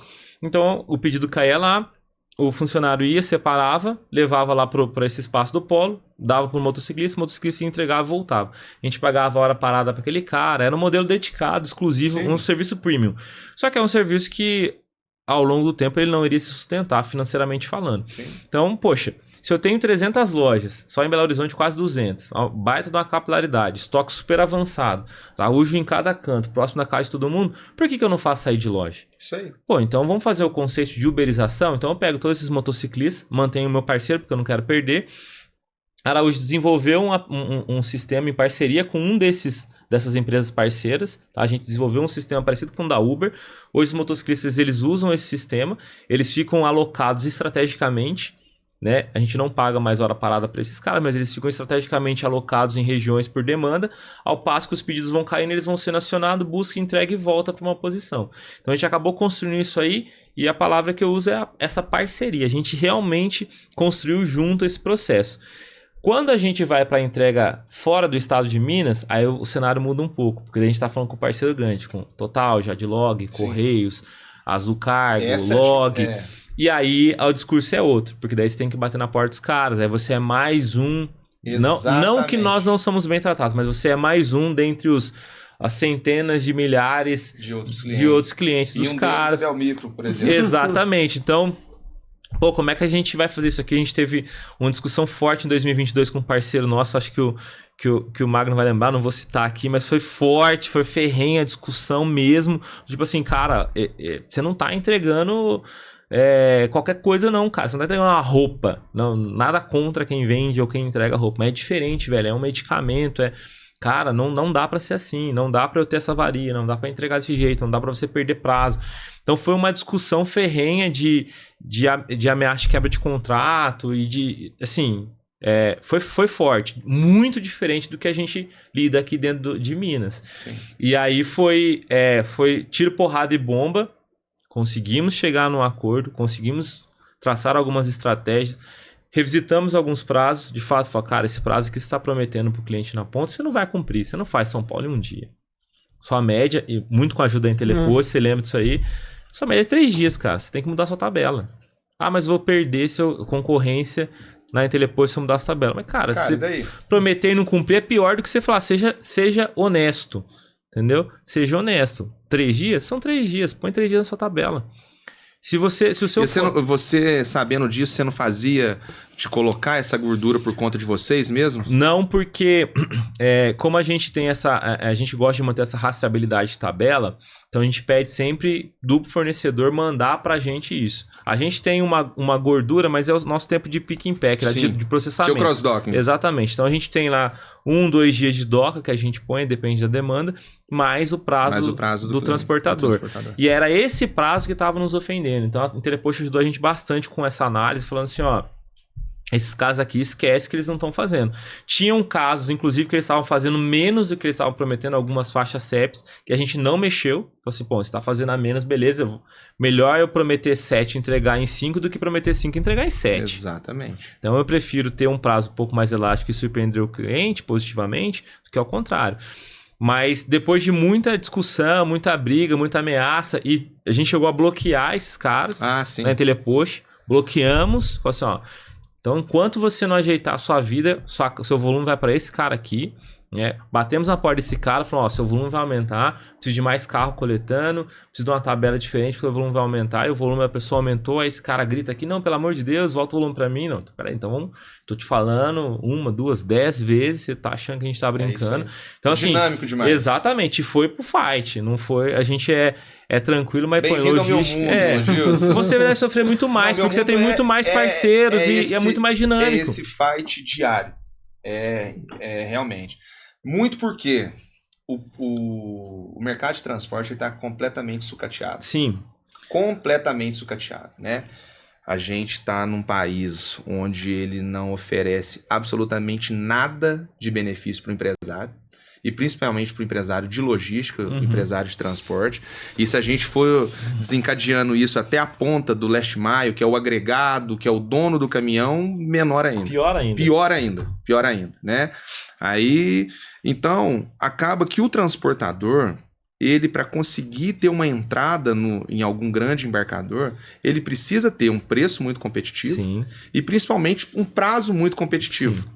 Então, o pedido caía lá, o funcionário ia, separava, levava lá para esse espaço do polo, dava para o motociclista ia entregar e voltava. A gente pagava a hora parada para aquele cara, era um modelo dedicado, exclusivo, Sim. Um serviço premium. Só que é um serviço que ao longo do tempo ele não iria se sustentar financeiramente falando. Sim. Então, poxa, se eu tenho 300 lojas, só em Belo Horizonte quase 200, uma baita de uma capilaridade, estoque super avançado, Araújo em cada canto, próximo da casa de todo mundo, por que eu não faço sair de loja? Isso aí. Pô, então vamos fazer o conceito de uberização? Então eu pego todos esses motociclistas, mantenho o meu parceiro, porque eu não quero perder. Araújo desenvolveu um sistema em parceria com dessas empresas parceiras, tá? A gente desenvolveu um sistema parecido com o da Uber. Hoje os motociclistas eles usam esse sistema, eles ficam alocados estrategicamente, né? A gente não paga mais hora parada para esses caras, mas eles ficam estrategicamente alocados em regiões por demanda, ao passo que os pedidos vão caindo, eles vão sendo acionados, busca, entrega e volta para uma posição. Então a gente acabou construindo isso aí, e a palavra que eu uso é essa parceria. A gente realmente construiu junto esse processo. Quando a gente vai para a entrega fora do estado de Minas, aí o cenário muda um pouco, porque a gente está falando com parceiro grande, com Total, Jadlog, Correios, Azul Cargo, Log. E aí o discurso é outro, porque daí você tem que bater na porta dos caras, aí você é mais um. Não que nós não somos bem tratados, mas você é mais um dentre as centenas de milhares de outros clientes dos caras. É o micro, por exemplo. Exatamente. Então, pô, como é que a gente vai fazer isso aqui? A gente teve uma discussão forte em 2022 com um parceiro nosso, acho que o Magno vai lembrar, não vou citar aqui, mas foi forte, foi ferrenha a discussão mesmo. Tipo assim, cara, você não tá entregando qualquer coisa não, cara. Você não tá entregando uma roupa. Não, nada contra quem vende ou quem entrega roupa, mas é diferente, velho. É um medicamento, Cara, não dá pra ser assim, não dá pra eu ter essa avaria, não dá pra entregar desse jeito, não dá pra você perder prazo. Então foi uma discussão ferrenha de ameaça de quebra de contrato e de, assim, foi forte, muito diferente do que a gente lida aqui dentro de Minas. Sim. E aí foi tiro, porrada e bomba, conseguimos chegar num acordo, conseguimos traçar algumas estratégias, revisitamos alguns prazos, de fato, falou, cara, esse prazo que você está prometendo para o cliente na ponta, você não vai cumprir, você não faz São Paulo em um dia. Sua média, e muito com a ajuda da Intelepost, você lembra disso aí, sua média é 3 dias, cara, você tem que mudar sua tabela. Ah, mas vou perder sua concorrência na Intelepost se eu mudar essa tabela. Mas, cara se prometer e não cumprir é pior do que você falar, seja honesto, entendeu? Seja honesto. 3 dias? São 3 dias, põe 3 dias na sua tabela. Se o seu... Você, sabendo disso, você não fazia de colocar essa gordura por conta de vocês mesmo? Não, porque como a gente tem a gente gosta de manter essa rastreabilidade de tabela, então a gente pede sempre do fornecedor mandar pra gente isso. A gente tem uma gordura, mas é o nosso tempo de pick and pack, de processamento. Seu cross-docking. Exatamente. Então a gente tem lá 1-2 dias de doca que a gente põe, depende da demanda, mais o prazo do transportador. E era esse prazo que estava nos ofendendo. Então a Intelepost ajudou a gente bastante com essa análise, falando assim, ó, esses caras aqui, esquece que eles não estão fazendo. Tinham casos, inclusive, que eles estavam fazendo menos do que eles estavam prometendo, algumas faixas CEPs, que a gente não mexeu. Falei assim, pô, você está fazendo a menos, beleza. Melhor eu prometer 7 e entregar em 5 do que prometer 5 e entregar em 7. Exatamente. Então eu prefiro ter um prazo um pouco mais elástico e surpreender o cliente positivamente do que ao contrário. Mas depois de muita discussão, muita briga, muita ameaça, e a gente chegou a bloquear esses caras na Intelepost. Bloqueamos, falou assim, ó, então, enquanto você não ajeitar a sua vida, seu volume vai para esse cara aqui, né? Batemos na porta desse cara, falamos, ó, seu volume vai aumentar, preciso de mais carro coletando, preciso de uma tabela diferente, porque o volume vai aumentar, e o volume da pessoa aumentou, aí esse cara grita aqui, não, pelo amor de Deus, volta o volume para mim. Não, peraí, então tô te falando 1, 2, 10 vezes, você tá achando que a gente tá brincando. Então, assim, dinâmico demais. Exatamente, foi pro fight, não foi, a gente é tranquilo, mas põe logística. Você vai sofrer muito mais, porque você tem muito mais parceiros e é muito mais dinâmico. É esse fight diário. Realmente. Muito porque o mercado de transporte está completamente sucateado. Sim. Completamente sucateado, né? A gente está num país onde ele não oferece absolutamente nada de benefício para o empresário. E principalmente para o empresário de logística, empresário de transporte. E se a gente for desencadeando isso até a ponta do last mile, que é o agregado, que é o dono do caminhão, menor ainda. Pior ainda, né? Aí, então, acaba que o transportador, ele, para conseguir ter uma entrada em algum grande embarcador, ele precisa ter um preço muito competitivo. Sim. E principalmente um prazo muito competitivo. Sim.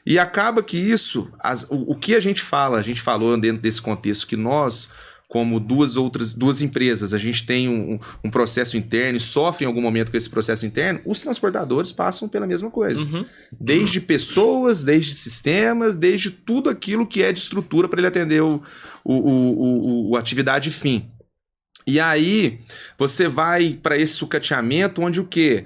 E acaba que isso, o que a gente falou dentro desse contexto, que nós como duas empresas, a gente tem um processo interno e sofre em algum momento com esse processo interno, os transportadores passam pela mesma coisa. Desde pessoas, desde sistemas, desde tudo aquilo que é de estrutura para ele atender a atividade fim. E aí, você vai para esse sucateamento onde o quê?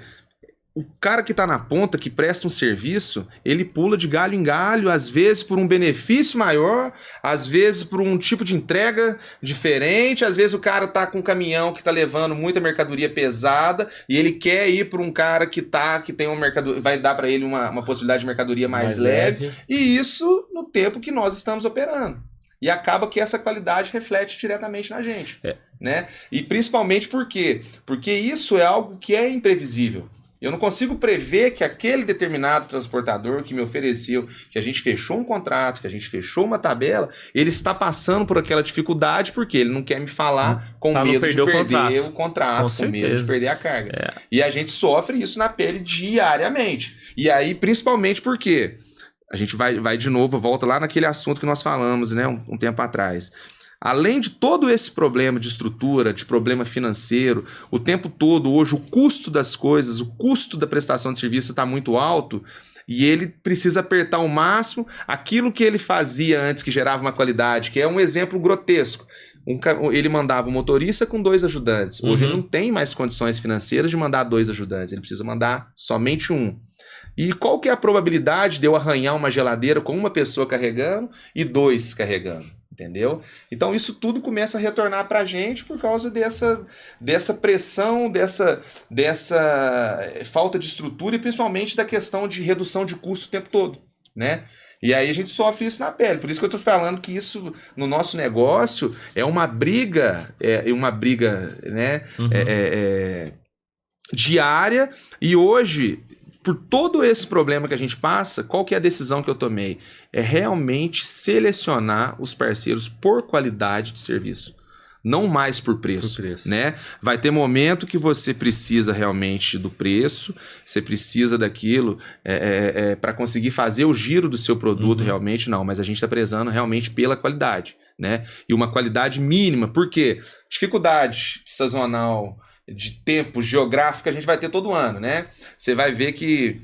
O cara que está na ponta, que presta um serviço, ele pula de galho em galho, às vezes por um benefício maior, às vezes por um tipo de entrega diferente, às vezes o cara está com um caminhão que está levando muita mercadoria pesada e ele quer ir para um cara que tem uma mercadoria, vai dar para ele uma possibilidade de mercadoria mais leve. E isso no tempo que nós estamos operando. E acaba que essa qualidade reflete diretamente na gente. Né? E principalmente por quê? Porque isso é algo que é imprevisível. Eu não consigo prever que aquele determinado transportador que me ofereceu, que a gente fechou um contrato, que a gente fechou uma tabela, ele está passando por aquela dificuldade porque ele não quer me falar com medo de perder o contrato, com medo de perder a carga. E a gente sofre isso na pele diariamente. E aí, principalmente porque a gente vai de novo, volta lá naquele assunto que nós falamos, né, um tempo atrás. Além de todo esse problema de estrutura, de problema financeiro, o tempo todo, hoje, o custo das coisas, o custo da prestação de serviço está muito alto e ele precisa apertar ao máximo aquilo que ele fazia antes, que gerava uma qualidade, que é um exemplo grotesco. Ele mandava um motorista com 2 ajudantes. Hoje ele não tem mais condições financeiras de mandar 2 ajudantes, ele precisa mandar somente um. E qual que é a probabilidade de eu arranhar uma geladeira com uma pessoa carregando e 2 carregando? Entendeu? Então isso tudo começa a retornar para a gente por causa dessa pressão, dessa falta de estrutura e principalmente da questão de redução de custo o tempo todo, né? E aí a gente sofre isso na pele. Por isso que eu estou falando que isso no nosso negócio é uma briga, né? Diária. E hoje, por todo esse problema que a gente passa, qual que é a decisão que eu tomei? É realmente selecionar os parceiros por qualidade de serviço, não mais por preço. Né? Vai ter momento que você precisa realmente do preço, você precisa daquilo para conseguir fazer o giro do seu produto realmente, não, mas a gente está prezando realmente pela qualidade, né? E uma qualidade mínima, por quê? Dificuldade sazonal, de tempo geográfico a gente vai ter todo ano, né? Você vai ver que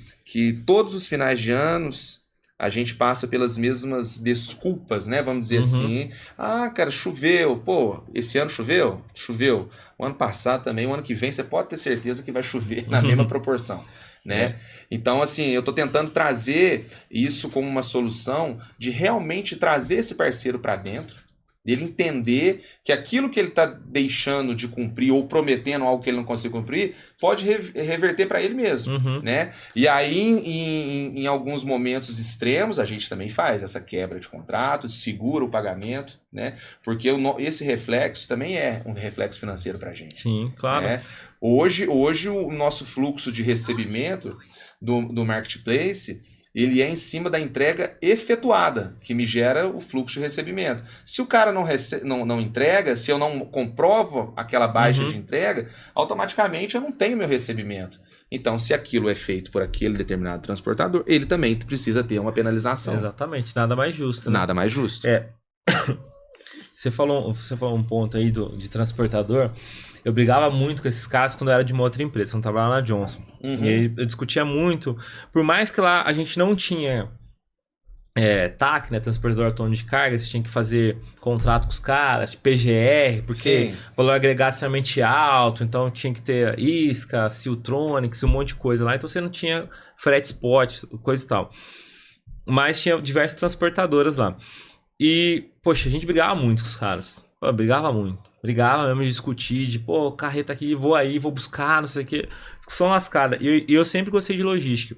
todos os finais de anos a gente passa pelas mesmas desculpas, né? Vamos dizer assim. Ah, cara, choveu. Pô, esse ano choveu? Choveu. O ano passado também, o ano que vem você pode ter certeza que vai chover na mesma proporção, né? Então, assim, eu tô tentando trazer isso como uma solução de realmente trazer esse parceiro para dentro, dele entender que aquilo que ele está deixando de cumprir ou prometendo algo que ele não consegue cumprir, pode reverter para ele mesmo, né? E aí, em alguns momentos extremos, a gente também faz essa quebra de contrato, segura o pagamento, né? Porque esse reflexo também é um reflexo financeiro para a gente. Sim, claro. Né? Hoje o nosso fluxo de recebimento do Marketplace, ele é em cima da entrega efetuada, que me gera o fluxo de recebimento. Se o cara não entrega, se eu não comprovo aquela baixa de entrega, automaticamente eu não tenho meu recebimento. Então, se aquilo é feito por aquele determinado transportador, ele também precisa ter uma penalização. Exatamente, nada mais justo. Né? Nada mais justo. Você falou um ponto aí de transportador. Eu brigava muito com esses caras quando eu era de uma outra empresa, quando eu trabalhava na Johnson. E aí eu discutia muito, por mais que lá a gente não tinha TAC, né, transportador autônomo de carga, você tinha que fazer contrato com os caras, PGR, porque o valor agregado é extremamente alto, então tinha que ter isca, Siltronics, um monte de coisa lá, então você não tinha frete spot, coisa e tal. Mas tinha diversas transportadoras lá. E, poxa, a gente brigava muito com os caras. Brigava mesmo de discutir, de, carreta aqui, vou aí, vou buscar, não sei o que. Discussão lascada. E eu sempre gostei de logística.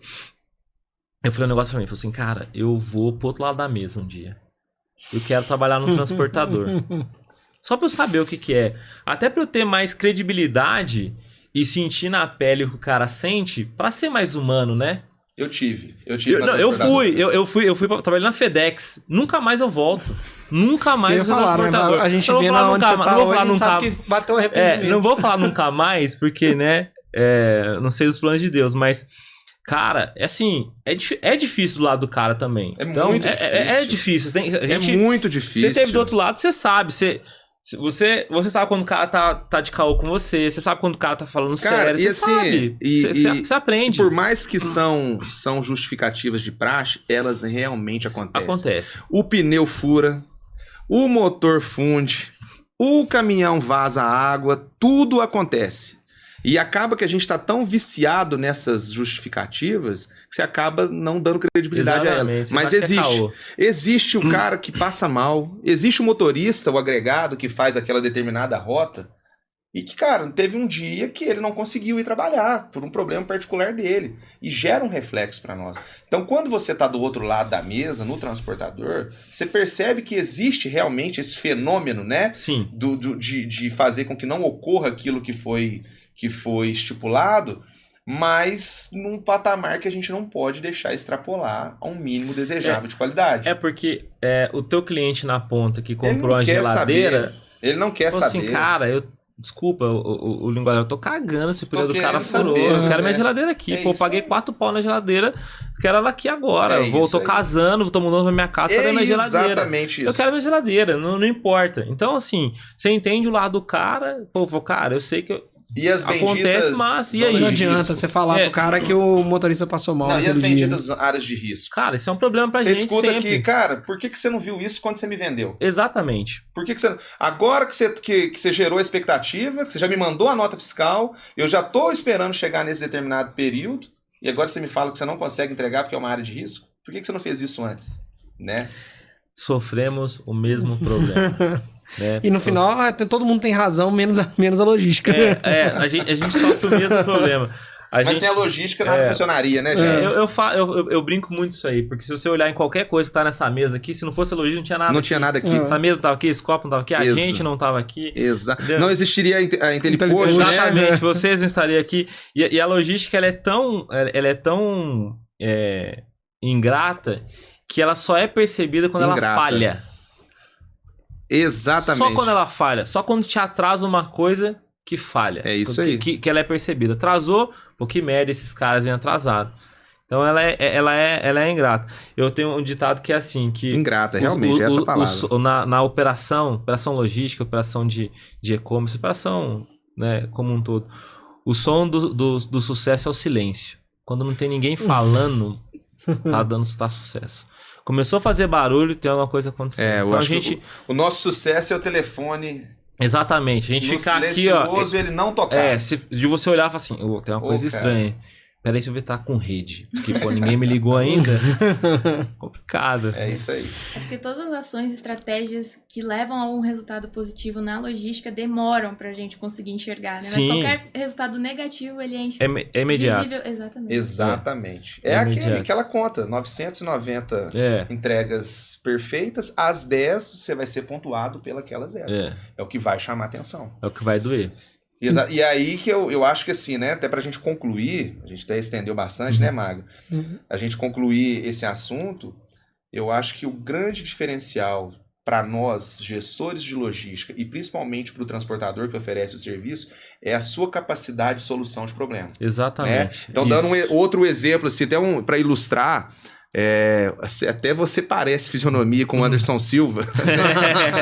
Eu falei um negócio pra mim, falei assim, cara, eu vou pro outro lado da mesa um dia. Eu quero trabalhar no transportador. Só pra eu saber o que é. Até pra eu ter mais credibilidade e sentir na pele o que o cara sente, pra ser mais humano, né? Eu tive. Eu fui pra trabalhar na FedEx. Nunca mais eu volto. Nunca mais eu falar, mas a gente vê na onde você tá hoje, a gente sabe que bateu arrependimento. Não vou falar nunca mais, porque, né, não sei os planos de Deus, mas, cara, assim, é difícil do lado do cara também. Muito difícil. É difícil. É muito difícil. Você teve do outro lado, você sabe, você Você sabe quando o cara tá de caô com você sabe quando o cara tá falando cara, sério, você sabe. Você aprende. Por mais que são justificativas de praxe, elas realmente acontecem. O pneu fura, o motor funde, o caminhão vaza água, tudo acontece. E acaba que a gente tá tão viciado nessas justificativas que você acaba não dando credibilidade a elas. Mas existe o cara que passa mal, existe o motorista, o agregado que faz aquela determinada rota e que, cara, teve um dia que ele não conseguiu ir trabalhar por um problema particular dele e gera um reflexo para nós. Então, quando você tá do outro lado da mesa, no transportador, você percebe que existe realmente esse fenômeno, né? Sim. De fazer com que não ocorra aquilo que foi estipulado, mas num patamar que a gente não pode deixar extrapolar a um mínimo desejável de qualidade. É porque o teu cliente na ponta que comprou a geladeira... Ele não quer saber. Assim, cara, desculpa o linguagem, eu tô cagando se o pneu do cara furou. Eu quero minha geladeira aqui. Pô, eu paguei 4 pau na geladeira, quero ela aqui agora. Tô casando, tô mudando pra minha casa, cadê minha geladeira? Exatamente isso. Eu quero minha geladeira, não importa. Então, assim, você entende o lado do cara, cara, eu sei que... E as acontece, mas e aí? Não adianta você falar pro cara que o motorista passou mal. Não, e as benditas áreas de risco? Cara, isso é um problema pra gente sempre. Você escuta aqui, cara, por que você não viu isso quando você me vendeu? Exatamente. Por que você... Agora que você gerou a expectativa, que você já me mandou a nota fiscal, eu já tô esperando chegar nesse determinado período, e agora você me fala que você não consegue entregar porque é uma área de risco? Por que você não fez isso antes? Né? Sofremos o mesmo problema. E no final, todo mundo tem razão, menos a logística. A gente sofre o mesmo problema. Mas sem a logística nada funcionaria, né, gente? Eu brinco muito isso aí, porque se você olhar em qualquer coisa que tá nessa mesa aqui, se não fosse a logística, não tinha nada. Não tinha nada aqui. Essa mesa não tava aqui, esse copo não tava aqui, a gente não tava aqui. Exato. Não existiria a Intelipost, né? Exatamente, vocês não estariam aqui. E a logística, ela é tão ingrata que ela só é percebida quando ela falha. Exatamente. Só quando ela falha. Só quando te atrasa uma coisa que falha. É isso aí. Que ela é percebida. Atrasou, pô, que merda esses caras em atrasado. Então ela é ingrata. Eu tenho um ditado que é assim, que... Ingrata, realmente, essa palavra. Na operação logística, operação de e-commerce, operação, né, como um todo, o som do sucesso é o silêncio. Quando não tem ninguém falando, tá sucesso. Começou a fazer barulho, tem alguma coisa acontecendo. Então o nosso sucesso é o telefone. Exatamente. A gente ficar aqui, ó. Ele não tocar. De você olhar e falar assim, tem uma coisa estranha. Peraí, se eu ver tá com rede. Porque, ninguém me ligou ainda. Complicado. É isso aí. É porque todas as ações e estratégias que levam a um resultado positivo na logística demoram pra gente conseguir enxergar, né? Sim. Mas qualquer resultado negativo, ele é imediato. Visível, exatamente. Aquela conta, 990 entregas perfeitas, as 10 você vai ser pontuado pelas 10. É o que vai chamar a atenção. É o que vai doer. E aí que eu acho que assim, né, até pra gente concluir, a gente até estendeu bastante, né, Maga? A gente concluir esse assunto, eu acho que o grande diferencial para nós, gestores de logística, e principalmente para o transportador que oferece o serviço, é a sua capacidade de solução de problema. Exatamente. Né? Então, dando outro exemplo, assim, até para ilustrar... até você parece fisionomia com o Anderson Silva.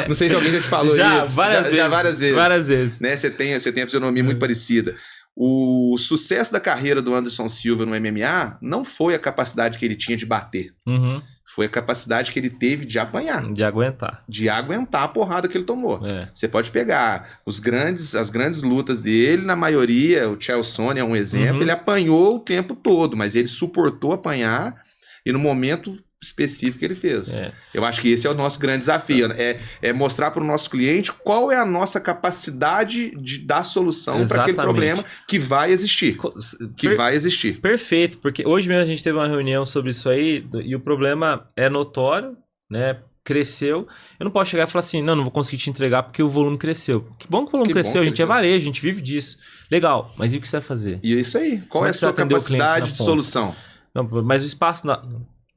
Não sei se alguém já te falou isso. Várias vezes. Né? Você tem a fisionomia muito parecida. O sucesso da carreira do Anderson Silva no MMA não foi a capacidade que ele tinha de bater. Foi a capacidade que ele teve de apanhar. De aguentar. De aguentar a porrada que ele tomou. Você pode pegar as grandes lutas dele, na maioria, o Chael Sonnen é um exemplo, ele apanhou o tempo todo, mas ele suportou apanhar. E no momento específico ele fez. Eu acho que esse é o nosso grande desafio. É mostrar para o nosso cliente qual é a nossa capacidade de dar solução para aquele problema que vai existir. Vai existir. Perfeito, porque hoje mesmo a gente teve uma reunião sobre isso aí e o problema é notório, né? Cresceu. Eu não posso chegar e falar assim, não vou conseguir te entregar porque o volume cresceu. Que bom que o volume cresceu, a gente é varejo, a gente vive disso. Legal, mas e o que você vai fazer? E é isso aí. Qual é a sua capacidade de solução? Não, mas o espaço...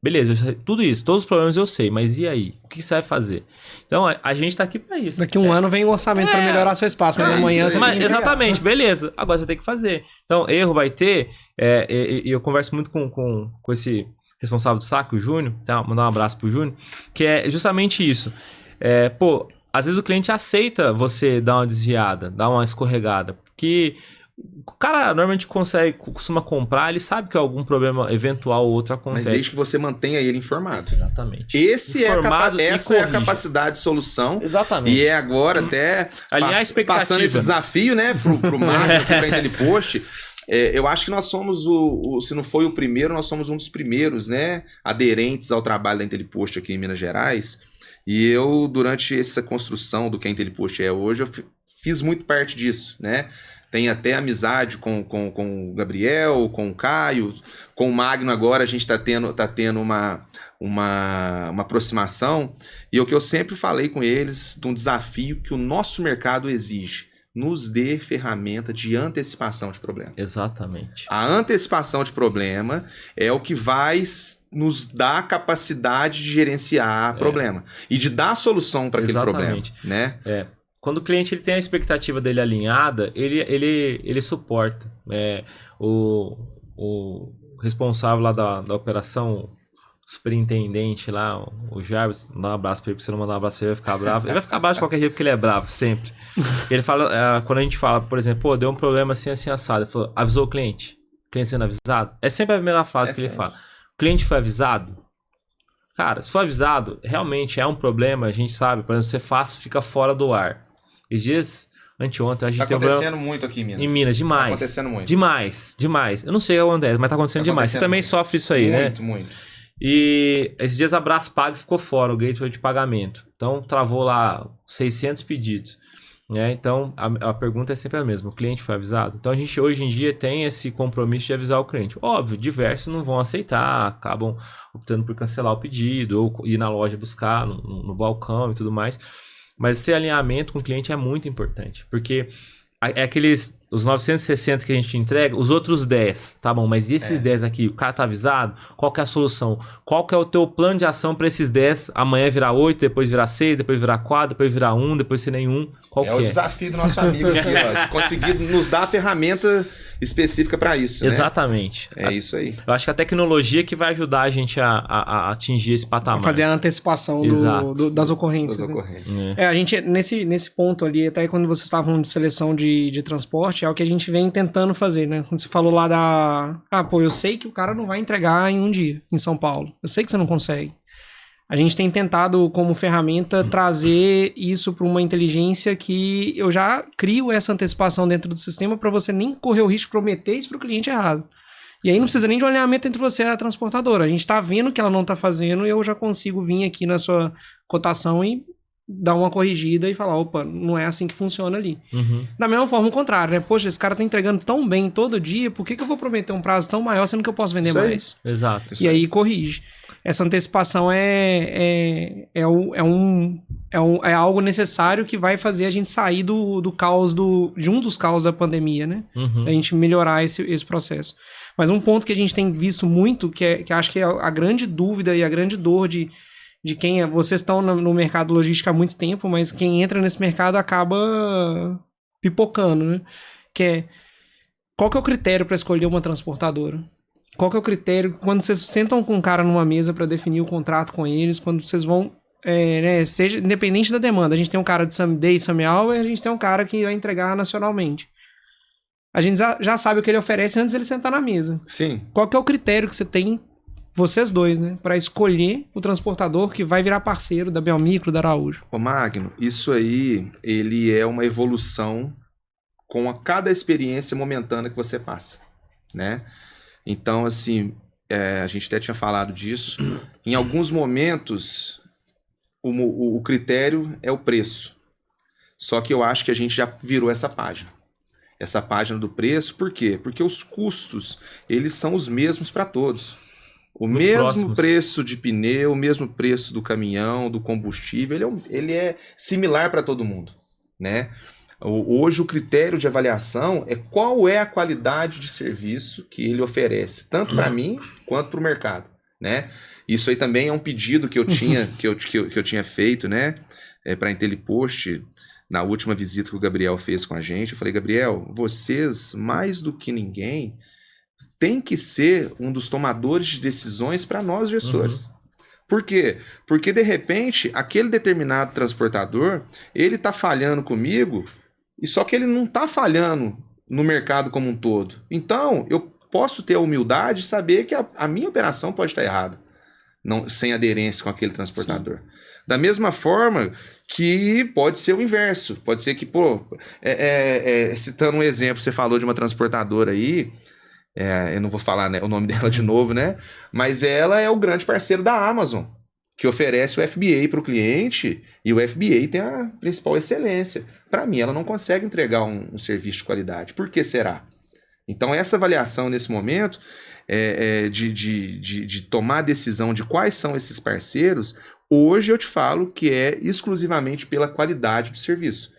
Beleza, tudo isso, todos os problemas eu sei, mas e aí? O que você vai fazer? Então, a gente tá aqui pra isso. Daqui um ano vem um orçamento pra melhorar seu espaço, mas amanhã você tem que exatamente, beleza. Agora você tem que fazer. Então, erro vai ter, e eu converso muito com esse responsável do saque, o Júnior, tá? Mandar um abraço pro Júnior, que é justamente isso. às vezes o cliente aceita você dar uma desviada, dar uma escorregada, porque o cara normalmente costuma comprar, ele sabe que algum problema eventual ou outro acontece. Mas desde que você mantenha ele informado. Exatamente. Essa é a capacidade de solução. Exatamente. E é agora até passando esse desafio, né, pro Magno, pra IntelliPost. Eu acho que nós somos se não foi o primeiro, nós somos um dos primeiros, né, aderentes ao trabalho da IntelliPost aqui em Minas Gerais. E eu, durante essa construção do que a IntelliPost é hoje, eu fiz muito parte disso, né? Tenho até amizade com o Gabriel, com o Caio, com o Magno agora a gente está tendo uma aproximação. E o que eu sempre falei com eles, de um desafio que o nosso mercado exige. Nos dê ferramenta de antecipação de problema. Exatamente. A antecipação de problema é o que vai nos dar capacidade de gerenciar problema. E de dar solução para aquele problema. Né? Quando o cliente ele tem a expectativa dele alinhada, ele suporta. O responsável lá da operação, superintendente lá, o Jarvis, dá um abraço pra ele, porque se não mandar um abraço pra ele, ele vai ficar bravo. Ele vai ficar bravo de qualquer jeito, porque ele é bravo, sempre. Ele fala, quando a gente fala, por exemplo, pô, deu um problema assim, assado. Ele falou, avisou o cliente? O cliente sendo avisado? É sempre a primeira frase que ele fala. O cliente foi avisado? Cara, se for avisado, realmente é um problema, a gente sabe, por exemplo, você fica fora do ar. Esses dias, anteontem, a gente tem um problema... Tá acontecendo muito aqui em Minas. Em Minas, demais. Tá acontecendo muito. Demais. Eu não sei o André, mas tá acontecendo demais. Você também sofre isso aí, né? Muito. E esses dias a Braspago ficou fora, o gateway de pagamento. Então, travou lá 600 pedidos. Né? Então, a pergunta é sempre a mesma. O cliente foi avisado? Então, a gente hoje em dia tem esse compromisso de avisar o cliente. Óbvio, diversos não vão aceitar, acabam optando por cancelar o pedido ou ir na loja buscar no balcão e tudo mais. Mas esse alinhamento com o cliente é muito importante, porque é os 960 que a gente entrega, os outros 10, tá bom? Mas e esses 10 aqui? O cara tá avisado? Qual que é a solução? Qual que é o teu plano de ação para esses 10? Amanhã virar 8, depois virar 6, depois virar 4, depois virar 1, depois ser nenhum. Qual que é? É o desafio do nosso amigo aqui, ó, de conseguir nos dar a ferramenta específica para isso, né? Exatamente. É isso aí. Eu acho que a tecnologia que vai ajudar a gente a atingir esse patamar. Fazer a antecipação das ocorrências. Né? A gente, nesse ponto ali, até quando vocês estavam de seleção de transporte, é o que a gente vem tentando fazer, né? Quando você falou lá eu sei que o cara não vai entregar em um dia, em São Paulo. Eu sei que você não consegue. A gente tem tentado, como ferramenta, trazer isso para uma inteligência que eu já crio essa antecipação dentro do sistema para você nem correr o risco de prometer isso para o cliente errado. E aí não precisa nem de um alinhamento entre você e a transportadora. A gente está vendo que ela não está fazendo e eu já consigo vir aqui na sua cotação e dar uma corrigida e falar, opa, não é assim que funciona ali. Uhum. Da mesma forma, o contrário, né? Poxa, esse cara tá entregando tão bem todo dia, por que eu vou prometer um prazo tão maior sendo que eu posso vender mais? Exato. E aí corrige. Essa antecipação é algo necessário que vai fazer a gente sair do caos, de um dos caos da pandemia, né? Uhum. A gente melhorar esse processo. Mas um ponto que a gente tem visto muito, que acho que é a grande dúvida e a grande dor de quem vocês estão no mercado logístico há muito tempo, mas quem entra nesse mercado acaba pipocando, né? Que é, qual que é o critério para escolher uma transportadora? Qual que é o critério quando vocês sentam com um cara numa mesa para definir o contrato com eles, quando vocês vão, seja independente da demanda, a gente tem um cara de Someday e Some Hour, a gente tem um cara que vai entregar nacionalmente. A gente já sabe o que ele oferece antes de ele sentar na mesa. Sim. Qual que é o critério que você tem, vocês dois, né, para escolher o transportador que vai virar parceiro da Belmicro, da Araújo? Ô Magno, isso aí, ele é uma evolução com cada experiência momentânea que você passa, né? Então, assim, a gente até tinha falado disso. Em alguns momentos, o critério é o preço. Só que eu acho que a gente já virou essa página. Essa página do preço, por quê? Porque os custos, eles são os mesmos para todos. O muito mesmo próximos. Preço de pneu, o mesmo preço do caminhão, do combustível, ele é similar para todo mundo, né? Hoje o critério de avaliação é qual é a qualidade de serviço que ele oferece, tanto para mim quanto para o mercado, né? Isso aí também é um pedido que eu tinha, que eu tinha feito, né? Para a IntelliPost, na última visita que o Gabriel fez com a gente. Eu falei, Gabriel, vocês, mais do que ninguém, tem que ser um dos tomadores de decisões para nós gestores. Uhum. Por quê? Porque, de repente, aquele determinado transportador, ele está falhando comigo, e só que ele não está falhando no mercado como um todo. Então, eu posso ter a humildade de saber que a minha operação pode estar errada, sem aderência com aquele transportador. Sim. Da mesma forma que pode ser o inverso. Pode ser que, citando um exemplo, você falou de uma transportadora aí, eu não vou falar, né, o nome dela de novo, né? Mas ela é o grande parceiro da Amazon, que oferece o FBA para o cliente, e o FBA tem a principal excelência. Para mim, ela não consegue entregar um serviço de qualidade. Por que será? Então, essa avaliação nesse momento de tomar a decisão de quais são esses parceiros, hoje eu te falo que é exclusivamente pela qualidade do serviço.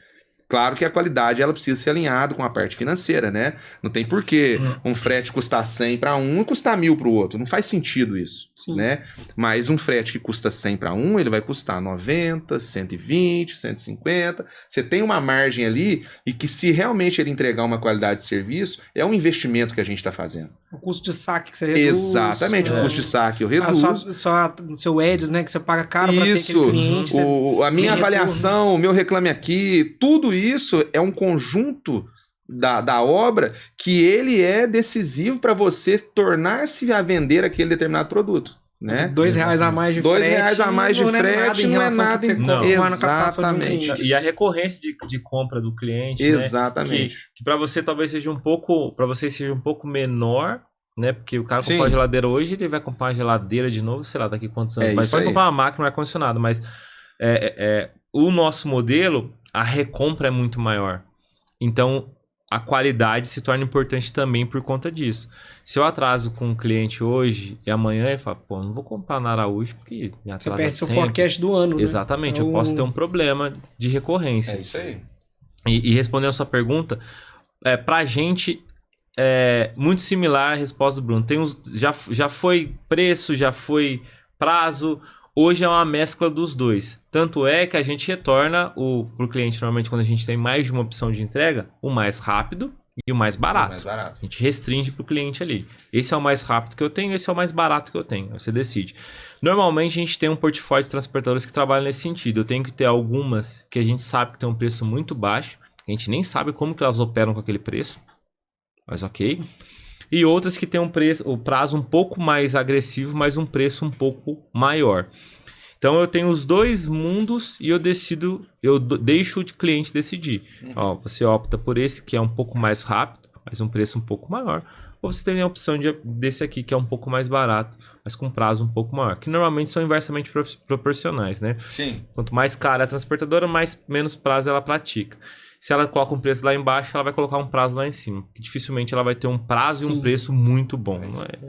Claro que a qualidade ela precisa ser alinhada com a parte financeira, né? Não tem por que um frete custar 100 para um e custar 1.000 para o outro. Não faz sentido isso, né? Mas um frete que custa 100 para um, ele vai custar 90, 120, 150. Você tem uma margem ali e que se realmente ele entregar uma qualidade de serviço, é um investimento que a gente está fazendo. O custo de saque que você reduz. Exatamente, o custo de saque eu reduzo. Só o seu EDS, né? Que você paga caro para ter aquele cliente. A minha avaliação, o meu reclame aqui, tudo isso é um conjunto da obra que ele é decisivo para você tornar-se a vender aquele determinado produto. Né? R$2 a mais de frete. R$2 a mais de frete não é nada. Exatamente. E a recorrência de compra do cliente. Exatamente. Né? Que para você talvez seja um pouco menor, né? Porque o cara comprar uma geladeira hoje, ele vai comprar uma geladeira de novo, sei lá, daqui a quantos anos. Mas pode comprar uma máquina, um ar-condicionado. Mas o nosso modelo, a recompra é muito maior. Então, a qualidade se torna importante também por conta disso. Se eu atraso com um cliente hoje e amanhã ele fala, não vou comprar na Araújo porque me atrasa você perde sempre. seu forecast do ano, né? Exatamente, eu posso ter um problema de recorrência. É isso aí. E respondendo a sua pergunta, pra gente é muito similar a resposta do Bruno. Já foi preço, já foi prazo. Hoje é uma mescla dos dois. Tanto é que a gente retorna para o cliente, normalmente, quando a gente tem mais de uma opção de entrega, o mais rápido e o mais barato. A gente restringe para o cliente ali. Esse é o mais rápido que eu tenho, esse é o mais barato que eu tenho. Você decide. Normalmente, a gente tem um portfólio de transportadores que trabalham nesse sentido. Eu tenho que ter algumas que a gente sabe que tem um preço muito baixo. A gente nem sabe como que elas operam com aquele preço. Mas ok. E outras que têm o prazo um pouco mais agressivo, mas um preço um pouco maior. Então eu tenho os dois mundos e eu deixo o cliente decidir. Você opta por esse que é um pouco mais rápido, mas um preço um pouco maior. Ou você tem a opção desse aqui que é um pouco mais barato, mas com prazo um pouco maior. Que normalmente são inversamente proporcionais, né? Sim. Quanto mais cara a transportadora, menos prazo ela pratica. Se ela coloca um preço lá embaixo, ela vai colocar um prazo lá em cima. Porque dificilmente ela vai ter um prazo e um preço muito bom.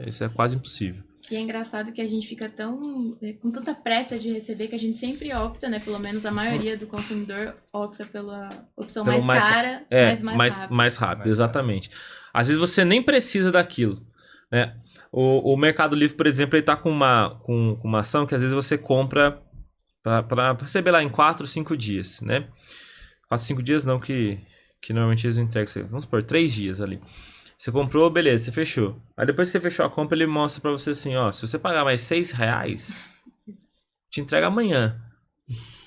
Isso é quase impossível. E é engraçado que a gente fica com tanta pressa de receber que a gente sempre opta, né? Pelo menos a maioria do consumidor opta pela opção mais cara, mas mais rápido, exatamente. Às vezes você nem precisa daquilo, né? O Mercado Livre, por exemplo, ele está com uma ação que às vezes você compra para receber lá em 4 ou 5 dias, né? 4, 5 dias não, que normalmente eles não entregam. Vamos supor, 3 dias ali. Você comprou, beleza, você fechou. Aí depois que você fechou a compra, ele mostra pra você assim, se você pagar mais R$6, te entrega amanhã.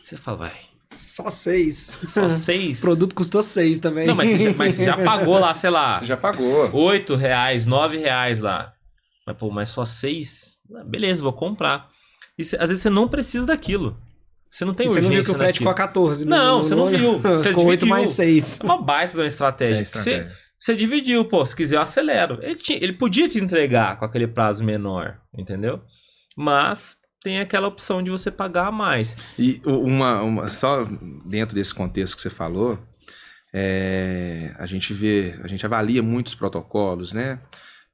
Você fala, vai. Só 6. Só 6? O produto custou 6 também. Não, mas você já pagou lá, sei lá. Você já pagou. R$8, R$9 lá. Mas só 6? Beleza, vou comprar. E às vezes você não precisa daquilo. Você não tem urgência. Você não viu que o frete ficou a 14, né? Não, você não viu. Você ficou 8 mais 6. É uma baita de uma estratégia. Você dividiu, se quiser eu acelero. Ele podia te entregar com aquele prazo menor, entendeu? Mas tem aquela opção de você pagar mais. E só dentro desse contexto que você falou, a gente avalia muitos protocolos, né?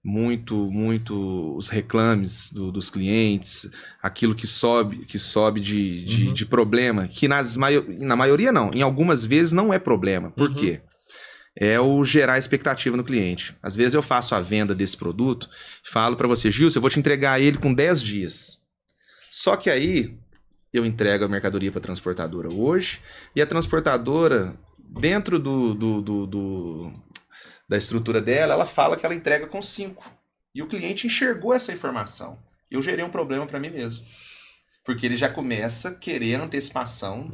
Muito os reclames dos clientes, aquilo que sobe de problema, que na maioria não, em algumas vezes não é problema. Por quê? É o gerar expectativa no cliente. Às vezes eu faço a venda desse produto, falo para você, Gilson, eu vou te entregar ele com 10 dias. Só que aí eu entrego a mercadoria para a transportadora hoje, e a transportadora, dentro da estrutura dela, ela fala que ela entrega com 5. E o cliente enxergou essa informação. Eu gerei um problema para mim mesmo. Porque ele já começa a querer a antecipação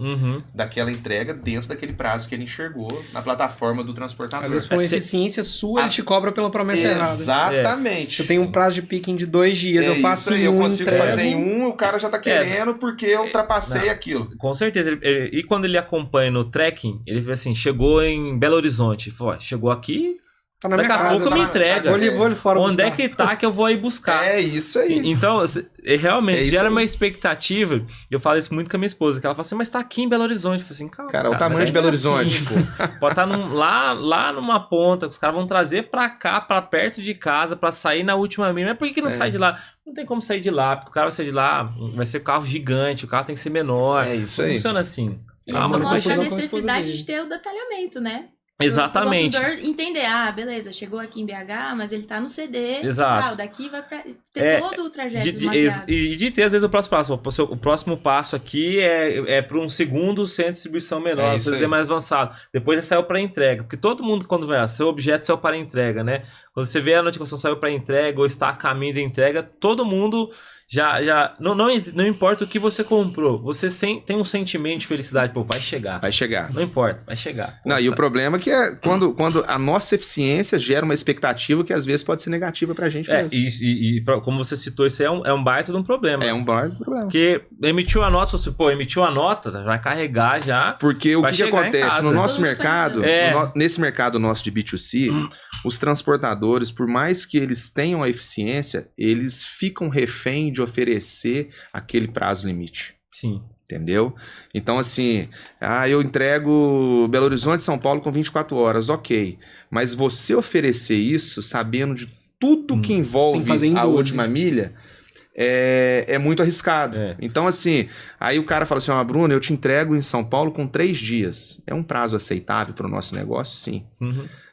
daquela entrega dentro daquele prazo que ele enxergou na plataforma do transportador. Às vezes, por eficiência sua, ele te cobra pela promessa errada. Exatamente. Eu tenho um prazo de picking de 2 dias, eu faço em 1, eu consigo fazer em 1, o cara já tá querendo porque eu ultrapassei aquilo. Com certeza. E quando ele acompanha no tracking, ele vê assim, chegou em Belo Horizonte. Falou, chegou aqui... Tá na minha casa, daqui a pouco me entrega. Vou ali fora onde buscar. é que tá que eu vou aí buscar? É isso aí. Então, realmente, gera aí. uma expectativa. Eu falo isso muito com a minha esposa, que ela fala assim, mas tá aqui em Belo Horizonte. Eu falo assim, calma, cara, o tamanho de Belo Horizonte. Assim, pode estar lá numa ponta, que os caras vão trazer pra cá, pra perto de casa, pra sair na última milha. Mas por que não sai de lá? Não tem como sair de lá, porque o cara vai sair de lá, vai ser carro gigante, o carro tem que ser menor. É isso aí. Funciona assim. Isso mostra a necessidade de ter o detalhamento, né? Exatamente. O consumidor entender, beleza, chegou aqui em BH, mas ele tá no CD, Exato. Daqui vai ter todo o trajeto mapeado. E de ter, às vezes, o próximo passo. O próximo passo aqui é para um segundo centro de distribuição menor, mais avançado. Depois já saiu para entrega. Porque todo mundo, quando vai lá, seu objeto saiu para entrega, né? Quando você vê a notificação saiu para entrega ou está a caminho da entrega, todo mundo não importa o que você comprou, você tem um sentimento de felicidade, pô, vai chegar. Vai chegar. Não importa, vai chegar. Não, e o problema é que quando a nossa eficiência gera uma expectativa que às vezes pode ser negativa pra gente mesmo. E como você citou, isso é um baita de um problema. É um baita de um problema. Porque emitiu a nota, emitiu a nota, vai carregar já. Porque o que acontece no nosso mercado, nesse mercado nosso de B2C, os transportadores, por mais que eles tenham a eficiência, eles ficam refém de oferecer aquele prazo limite. Sim. Entendeu? Então, assim, eu entrego Belo Horizonte, São Paulo com 24 horas, ok. Mas você oferecer isso sabendo de tudo que envolve a última milha, é muito arriscado. Então, assim, aí o cara fala assim, Bruno, eu te entrego em São Paulo com 3 dias. É um prazo aceitável para o nosso negócio? Sim.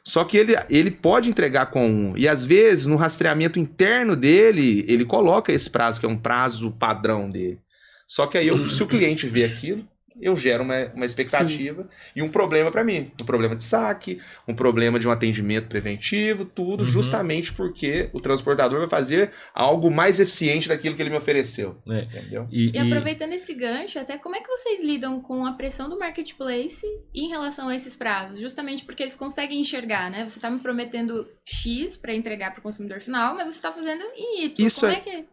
Só que ele pode entregar com 1. E às vezes, no rastreamento interno dele, ele coloca esse prazo, que é um prazo padrão dele. Só que aí, se o cliente vê aquilo, eu gero uma expectativa e um problema para mim. Um problema de saque, um problema de um atendimento preventivo, tudo justamente porque o transportador vai fazer algo mais eficiente daquilo que ele me ofereceu. Entendeu? E aproveitando esse gancho, até como é que vocês lidam com a pressão do marketplace em relação a esses prazos? Justamente porque eles conseguem enxergar, né? Você está me prometendo X para entregar para o consumidor final, mas você está fazendo em Y.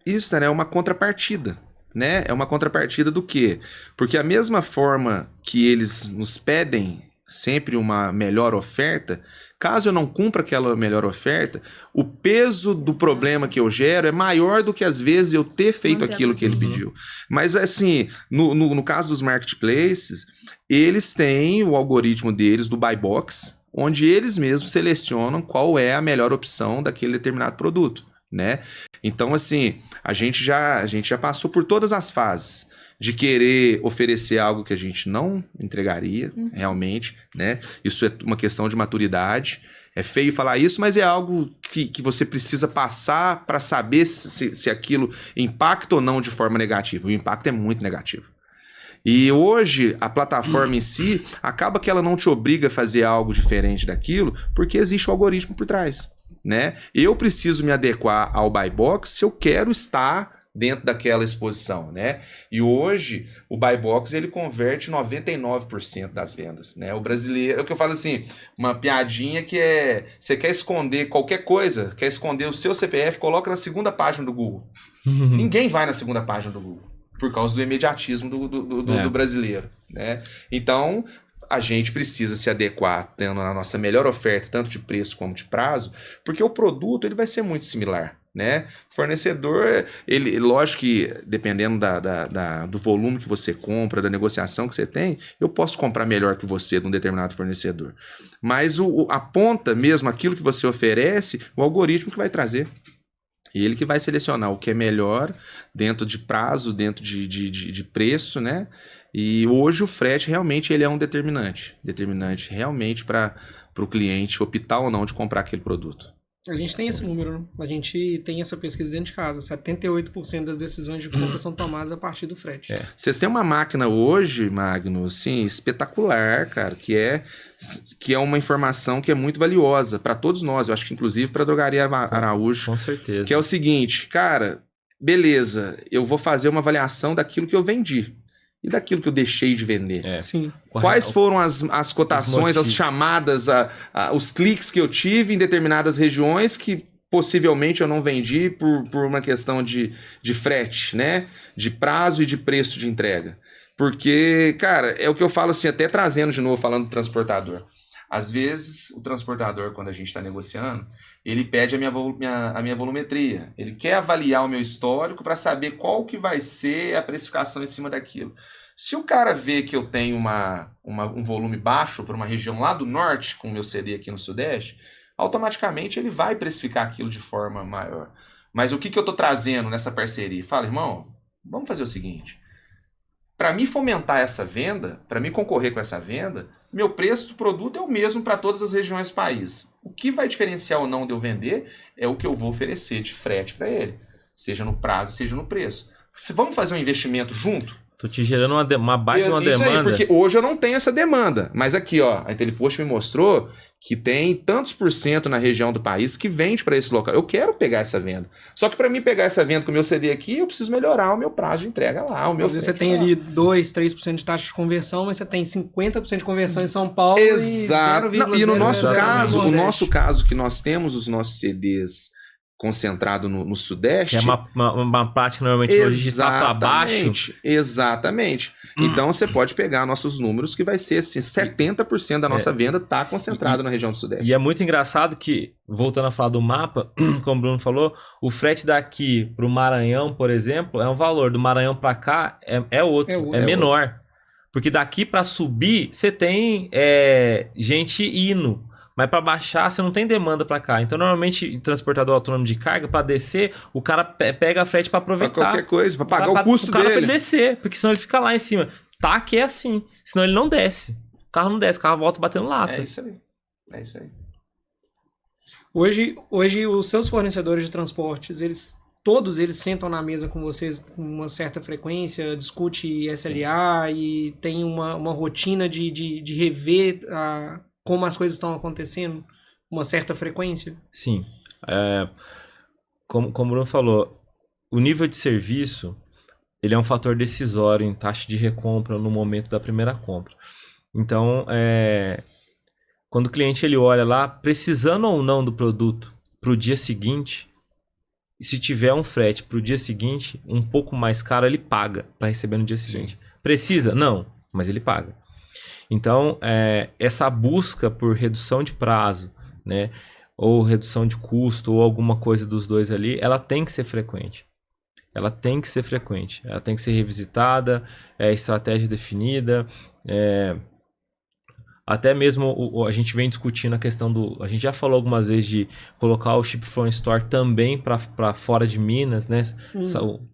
Isso é uma contrapartida. Né? É uma contrapartida do quê? Porque a mesma forma que eles nos pedem sempre uma melhor oferta, caso eu não cumpra aquela melhor oferta, o peso do problema que eu gero é maior do que às vezes eu ter feito aquilo que ele pediu. Mas assim, no caso dos marketplaces, eles têm o algoritmo deles do buy box, onde eles mesmos selecionam qual é a melhor opção daquele determinado produto. Né? Então, assim, a gente já passou por todas as fases de querer oferecer algo que a gente não entregaria, realmente, né? Isso é uma questão de maturidade. É feio falar isso, mas é algo que você precisa passar para saber se aquilo impacta ou não de forma negativa. O impacto é muito negativo. E hoje, a plataforma em si, acaba que ela não te obriga a fazer algo diferente daquilo, porque existe o algoritmo por trás. Né? Eu preciso me adequar ao buy box se eu quero estar dentro daquela exposição, né? E hoje o buy box ele converte 99% das vendas, né? O brasileiro, é o que eu falo assim, uma piadinha que você quer esconder qualquer coisa, quer esconder o seu CPF, coloca na segunda página do Google. Ninguém vai na segunda página do Google por causa do imediatismo do brasileiro, né? Então a gente precisa se adequar tendo a nossa melhor oferta, tanto de preço como de prazo, porque o produto ele vai ser muito similar, né? O fornecedor, ele, lógico que dependendo do volume que você compra, da negociação que você tem, eu posso comprar melhor que você de um determinado fornecedor. Mas a ponta mesmo, aquilo que você oferece, o algoritmo que vai trazer. E ele que vai selecionar o que é melhor dentro de prazo, dentro de preço, né? E hoje o frete realmente ele é um determinante realmente para o cliente optar ou não de comprar aquele produto. A gente tem esse número, né? A gente tem essa pesquisa dentro de casa. 78% das decisões de compra são tomadas a partir do frete. Vocês têm uma máquina hoje, Magno, assim, espetacular, cara, que é uma informação que é muito valiosa para todos nós. Eu acho que inclusive para a Drogaria Araújo. Com certeza. Que é o seguinte, cara, beleza, eu vou fazer uma avaliação daquilo que eu vendi e daquilo que eu deixei de vender. Sim. Quais foram as cotações, as chamadas, os cliques que eu tive em determinadas regiões que possivelmente eu não vendi por uma questão de frete, né? De prazo e de preço de entrega. Porque, cara, é o que eu falo assim, até trazendo de novo, falando do transportador. Às vezes, o transportador, quando a gente está negociando, ele pede a minha volumetria. Ele quer avaliar o meu histórico para saber qual que vai ser a precificação em cima daquilo. Se o cara vê que eu tenho um volume baixo para uma região lá do norte, com o meu CD aqui no sudeste, automaticamente ele vai precificar aquilo de forma maior. Mas o que eu estou trazendo nessa parceria? Fala, irmão, vamos fazer o seguinte. Para me fomentar essa venda, para me concorrer com essa venda, meu preço do produto é o mesmo para todas as regiões do país. O que vai diferenciar ou não de eu vender é o que eu vou oferecer de frete para ele, seja no prazo, seja no preço. Se vamos fazer um investimento junto, tô te gerando uma baita uma demanda. Isso aí, porque hoje eu não tenho essa demanda. Mas aqui, ó, a IntelliPost me mostrou que tem tantos % na região do país que vende para esse local. Eu quero pegar essa venda. Só que para mim pegar essa venda com o meu CD aqui, eu preciso melhorar o meu prazo de entrega lá. O meu Às vezes você tem ali 2, 3% de taxa de conversão, mas você tem 50% de conversão em São Paulo. Exato. E no nosso caso, o nosso caso que nós temos os nossos CDs concentrado no Sudeste. Que é uma prática normalmente logística para baixo. Exatamente. Então você pode pegar nossos números que vai ser assim, 70% da nossa venda está concentrado na região do Sudeste. E é muito engraçado que, voltando a falar do mapa, como o Bruno falou, o frete daqui para o Maranhão, por exemplo, é um valor. Do Maranhão para cá é outro, é menor. Outro. Porque daqui para subir, você tem gente indo. Mas para baixar, você não tem demanda para cá. Então, normalmente, transportador autônomo de carga, para descer, o cara pega a frete para aproveitar. Pra qualquer coisa, para pagar o custo dele. O cara para ele descer, porque senão ele fica lá em cima. Tá, que é assim. Senão ele não desce. O carro não desce, o carro volta batendo lata. É isso aí. É isso aí. Hoje os seus fornecedores de transportes, todos eles sentam na mesa com vocês com uma certa frequência, discute SLA. Sim. E tem uma rotina de rever como as coisas estão acontecendo, uma certa frequência? Sim. Como o Bruno falou, o nível de serviço, ele é um fator decisório em taxa de recompra no momento da primeira compra. Então, quando o cliente ele olha lá, precisando ou não do produto para o dia seguinte, e se tiver um frete para o dia seguinte, um pouco mais caro, ele paga para receber no dia seguinte. Sim. Precisa? Não, mas ele paga. Então, essa busca por redução de prazo, né, ou redução de custo, ou alguma coisa dos dois ali, ela tem que ser frequente. Ela tem que ser frequente. Ela tem que ser revisitada, estratégia definida. Até mesmo a gente vem discutindo a questão a gente já falou algumas vezes de colocar o Ship from Store também para fora de Minas, né?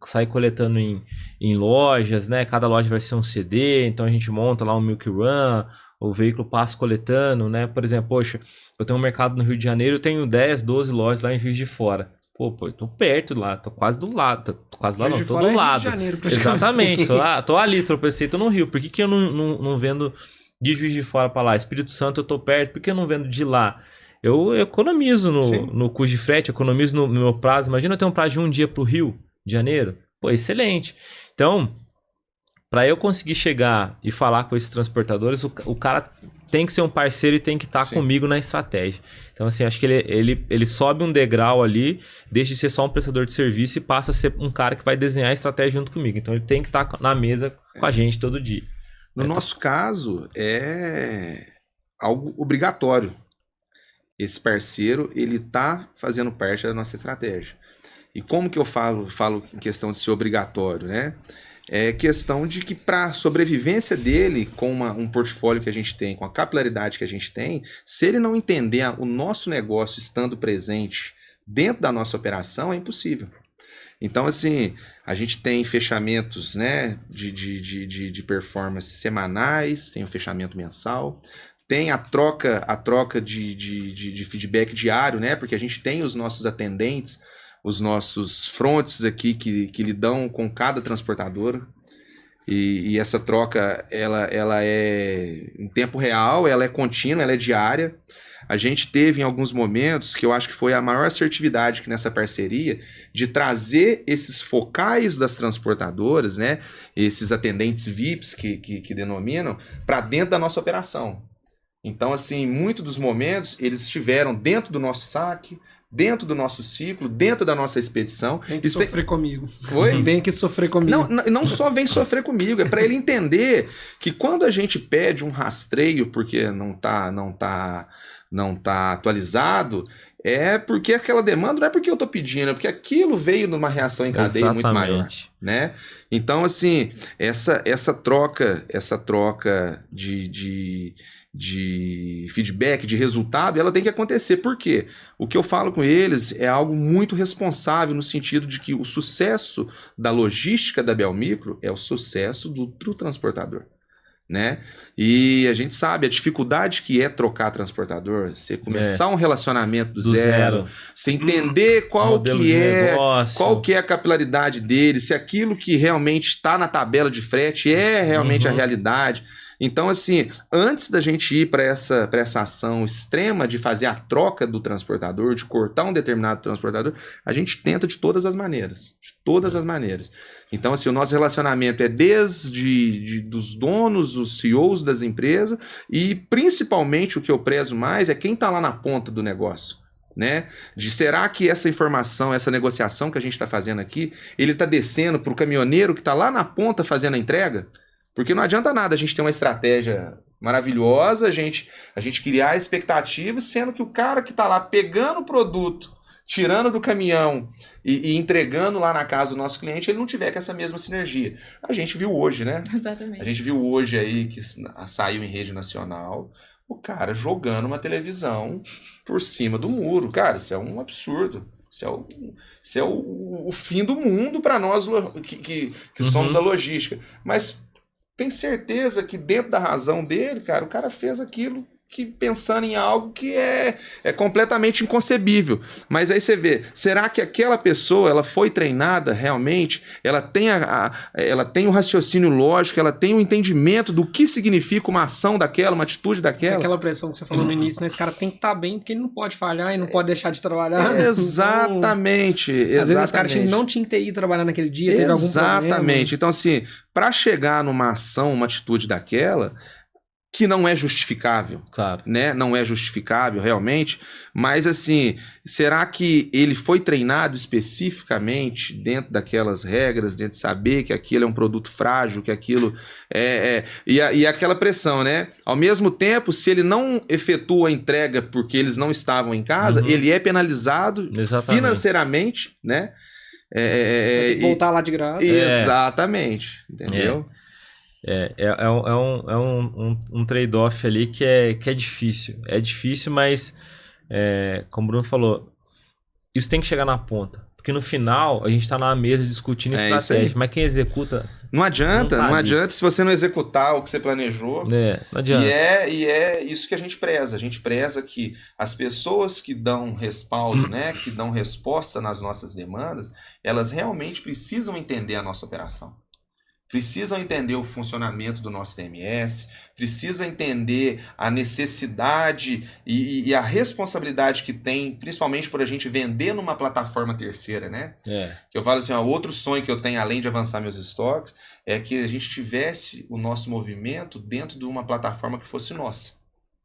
Sair coletando em lojas, né? Cada loja vai ser um CD, então a gente monta lá um Milk Run, o veículo passa coletando, né? Por exemplo, poxa, eu tenho um mercado no Rio de Janeiro, eu tenho 10, 12 lojas lá em Juiz de Fora. Pô, eu tô perto lá, tô quase do lado. Tô quase lá, não, tô do lado. Rio de Janeiro, exatamente, tô ali, tropecei, tô no Rio. Por que eu não vendo de Juiz de Fora para lá? Espírito Santo eu tô perto, por que eu não vendo de lá? Eu economizo no custo de frete, economizo no meu prazo. Imagina eu ter um prazo de um dia pro Rio de Janeiro. Pô, excelente. Então, para eu conseguir chegar e falar com esses transportadores, o cara tem que ser um parceiro e tem que estar comigo na estratégia. Então, assim, acho que ele sobe um degrau ali, deixa de ser só um prestador de serviço e passa a ser um cara que vai desenhar a estratégia junto comigo. Então, ele tem que estar na mesa com a gente todo dia. No nosso caso, é algo obrigatório. Esse parceiro, ele tá fazendo parte da nossa estratégia. E como que eu falo em questão de ser obrigatório, né? É questão de que para a sobrevivência dele, com um portfólio que a gente tem, com a capilaridade que a gente tem, se ele não entender o nosso negócio estando presente dentro da nossa operação, é impossível. Então, assim, a gente tem fechamentos, né, de performance semanais, tem o fechamento mensal, tem a troca de feedback diário, né, porque a gente tem os nossos atendentes, os nossos fronts aqui que lidam com cada transportadora. E essa troca, ela é em tempo real, ela é contínua, ela é diária. A gente teve em alguns momentos, que eu acho que foi a maior assertividade que nessa parceria, de trazer esses focais das transportadoras, né, esses atendentes VIPs que denominam, para dentro da nossa operação. Então, assim, em muitos dos momentos, eles estiveram dentro do nosso saque, dentro do nosso ciclo, dentro da nossa expedição. Tem que sofrer comigo. Foi? Tem que sofrer comigo. Não só vem sofrer comigo, é para ele entender que quando a gente pede um rastreio porque não tá atualizado, é porque aquela demanda não é porque eu tô pedindo, é porque aquilo veio numa reação em cadeia muito maior, né? Então, assim, essa troca de feedback, de resultado, ela tem que acontecer. Por quê? O que eu falo com eles é algo muito responsável no sentido de que o sucesso da logística da Belmicro é o sucesso do transportador, né? E a gente sabe a dificuldade que é trocar transportador, você começar um relacionamento do zero, você entender qual que é a capilaridade dele, se aquilo que realmente está na tabela de frete é realmente a realidade. Então, assim, antes da gente ir para essa ação extrema de fazer a troca do transportador, de cortar um determinado transportador, a gente tenta de todas as maneiras. De todas as maneiras. Então, assim, o nosso relacionamento é desde dos donos, os CEOs das empresas, e principalmente o que eu prezo mais é quem está lá na ponta do negócio. Né? De será que essa informação, essa negociação que a gente está fazendo aqui, ele está descendo para o caminhoneiro que está lá na ponta fazendo a entrega? Porque não adianta nada a gente ter uma estratégia maravilhosa, a gente criar expectativas, sendo que o cara que está lá pegando o produto, tirando do caminhão e entregando lá na casa do nosso cliente, ele não tiver com essa mesma sinergia. A gente viu hoje, né? Exatamente. A gente viu hoje aí que saiu em rede nacional o cara jogando uma televisão por cima do muro. Cara, isso é um absurdo. Isso é o fim do mundo para nós que somos a logística. Mas tem certeza que dentro da razão dele, cara, o cara fez aquilo que pensando em algo que é completamente inconcebível. Mas aí você vê, será que aquela pessoa ela foi treinada realmente? Ela tem ela tem o raciocínio lógico, ela tem o entendimento do que significa uma ação daquela, uma atitude daquela? Tem aquela pressão que você falou no início, né? Esse cara tem que estar bem, porque ele não pode falhar e não pode deixar de trabalhar. Exatamente. Então, às vezes esse cara não tinha que ter ido trabalhar naquele dia, teve algum problema. Exatamente. Então, assim, para chegar numa ação, uma atitude daquela, que não é justificável, claro, né? Não é justificável realmente, mas assim, será que ele foi treinado especificamente dentro daquelas regras, dentro de saber que aquilo é um produto frágil, que aquilo e aquela pressão, né? Ao mesmo tempo, se ele não efetua a entrega porque eles não estavam em casa, ele é penalizado financeiramente, né? Tem que voltar lá de graça. Exatamente, entendeu? É um trade-off ali que é difícil. É difícil, mas, como o Bruno falou, isso tem que chegar na ponta. Porque no final, a gente está na mesa discutindo estratégia. Mas quem executa... Não adianta se você não executar o que você planejou. Não adianta. E é isso que a gente preza. A gente preza que as pessoas que dão respaldo, né, que dão resposta nas nossas demandas, elas realmente precisam entender a nossa operação. Precisam entender o funcionamento do nosso TMS, precisam entender a necessidade e a responsabilidade que tem, principalmente por a gente vender numa plataforma terceira, né? Que eu falo assim, outro sonho que eu tenho, além de avançar meus estoques, é que a gente tivesse o nosso movimento dentro de uma plataforma que fosse nossa,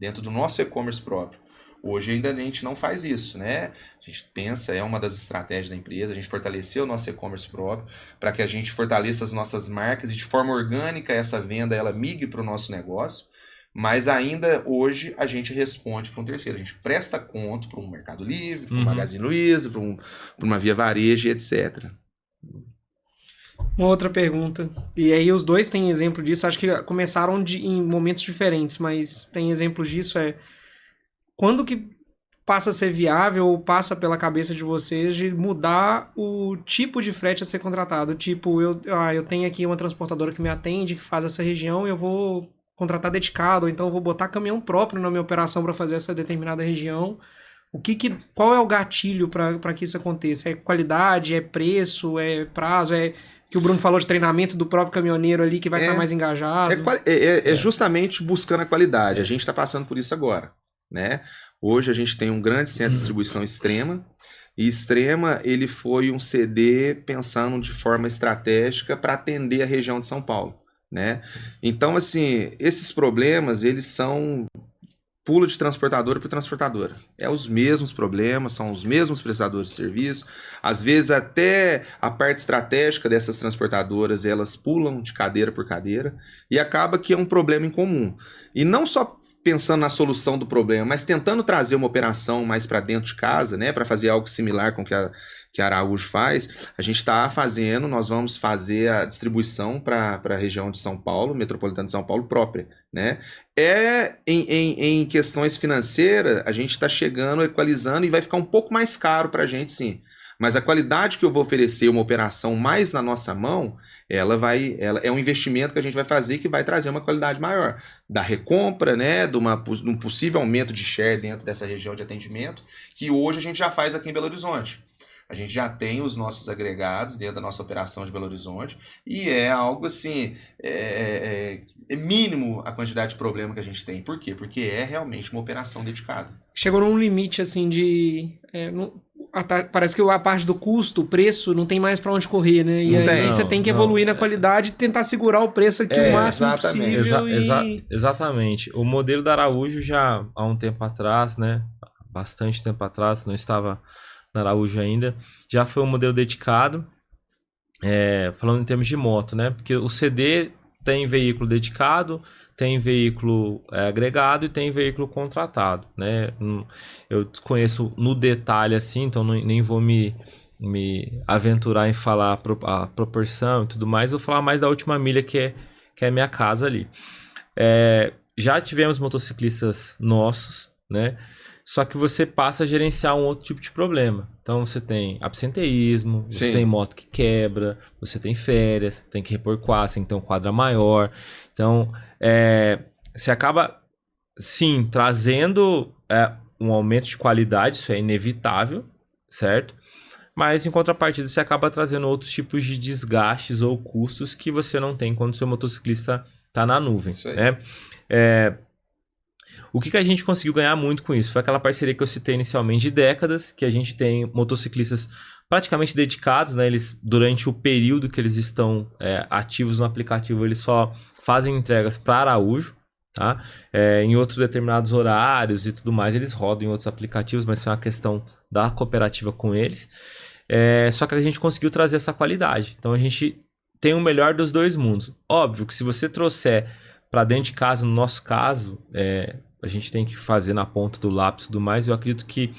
dentro do nosso e-commerce próprio. Hoje ainda a gente não faz isso, né? A gente pensa, é uma das estratégias da empresa, a gente fortalecer o nosso e-commerce próprio, para que a gente fortaleça as nossas marcas e de forma orgânica essa venda ela migre para o nosso negócio, mas ainda hoje a gente responde para um terceiro, a gente presta conta para um Mercado Livre, para um Magazine Luiza, para uma Via Varejo, etc. Uma outra pergunta, e aí os dois têm exemplo disso, acho que começaram em momentos diferentes, mas tem exemplos disso, quando que passa a ser viável ou passa pela cabeça de vocês de mudar o tipo de frete a ser contratado? Tipo, eu tenho aqui uma transportadora que me atende, que faz essa região, e eu vou contratar dedicado, ou então eu vou botar caminhão próprio na minha operação para fazer essa determinada região. Qual é o gatilho para que isso aconteça? É qualidade, é preço, é prazo, Que o Bruno falou de treinamento do próprio caminhoneiro ali, que vai estar mais engajado. É justamente buscando a qualidade. A gente está passando por isso agora, né? Hoje a gente tem um grande centro de distribuição Extrema, e Extrema ele foi um CD pensando de forma estratégica para atender a região de São Paulo, né? Então, assim, esses problemas, eles são pula de transportadora para transportadora. É os mesmos problemas, são os mesmos prestadores de serviço. Às vezes até a parte estratégica dessas transportadoras, elas pulam de cadeira por cadeira e acaba que é um problema em comum. E não só pensando na solução do problema, mas tentando trazer uma operação mais para dentro de casa, né, para fazer algo similar com o que a Araújo faz. A gente está fazendo, nós vamos fazer a distribuição para a região de São Paulo, metropolitana de São Paulo própria, né? Em questões financeiras, a gente está chegando, equalizando e vai ficar um pouco mais caro para a gente, sim. Mas a qualidade que eu vou oferecer, uma operação mais na nossa mão, ela é um investimento que a gente vai fazer que vai trazer uma qualidade maior. Da recompra, né, de um possível aumento de share dentro dessa região de atendimento, que hoje a gente já faz aqui em Belo Horizonte. A gente já tem os nossos agregados dentro da nossa operação de Belo Horizonte e é algo assim, é mínimo a quantidade de problema que a gente tem. Por quê? Porque é realmente uma operação dedicada. Chegou num limite assim de... parece que a parte do custo, o preço, não tem mais para onde correr, né? E aí você tem que evoluir na qualidade e tentar segurar o preço aqui o máximo possível. Exatamente. O modelo da Araújo já há um tempo atrás, né? Bastante tempo atrás, não estava na Araújo ainda, já foi um modelo dedicado, falando em termos de moto, né? Porque o CD tem veículo dedicado, tem veículo agregado e tem veículo contratado, né? Eu desconheço no detalhe assim, então nem vou me aventurar em falar a proporção e tudo mais, vou falar mais da última milha que é a minha casa ali. Já tivemos motociclistas nossos, né? Só que você passa a gerenciar um outro tipo de problema. Então você tem absenteísmo, você tem moto que quebra, você tem férias, tem que repor quadro, tem que ter um quadro maior. Então você acaba, sim, trazendo um aumento de qualidade, isso é inevitável, certo? Mas em contrapartida você acaba trazendo outros tipos de desgastes ou custos que você não tem quando o seu motociclista está na nuvem, né? O que a gente conseguiu ganhar muito com isso? Foi aquela parceria que eu citei inicialmente de décadas, que a gente tem motociclistas praticamente dedicados, né? Eles, durante o período que eles estão ativos no aplicativo, eles só fazem entregas para Araújo, tá? Em outros determinados horários e tudo mais, eles rodam em outros aplicativos, mas isso é uma questão da cooperativa com eles. Só que a gente conseguiu trazer essa qualidade. Então a gente tem o melhor dos dois mundos. Óbvio que se você trouxer para dentro de casa, no nosso caso, a gente tem que fazer na ponta do lápis e tudo mais. Eu acredito que,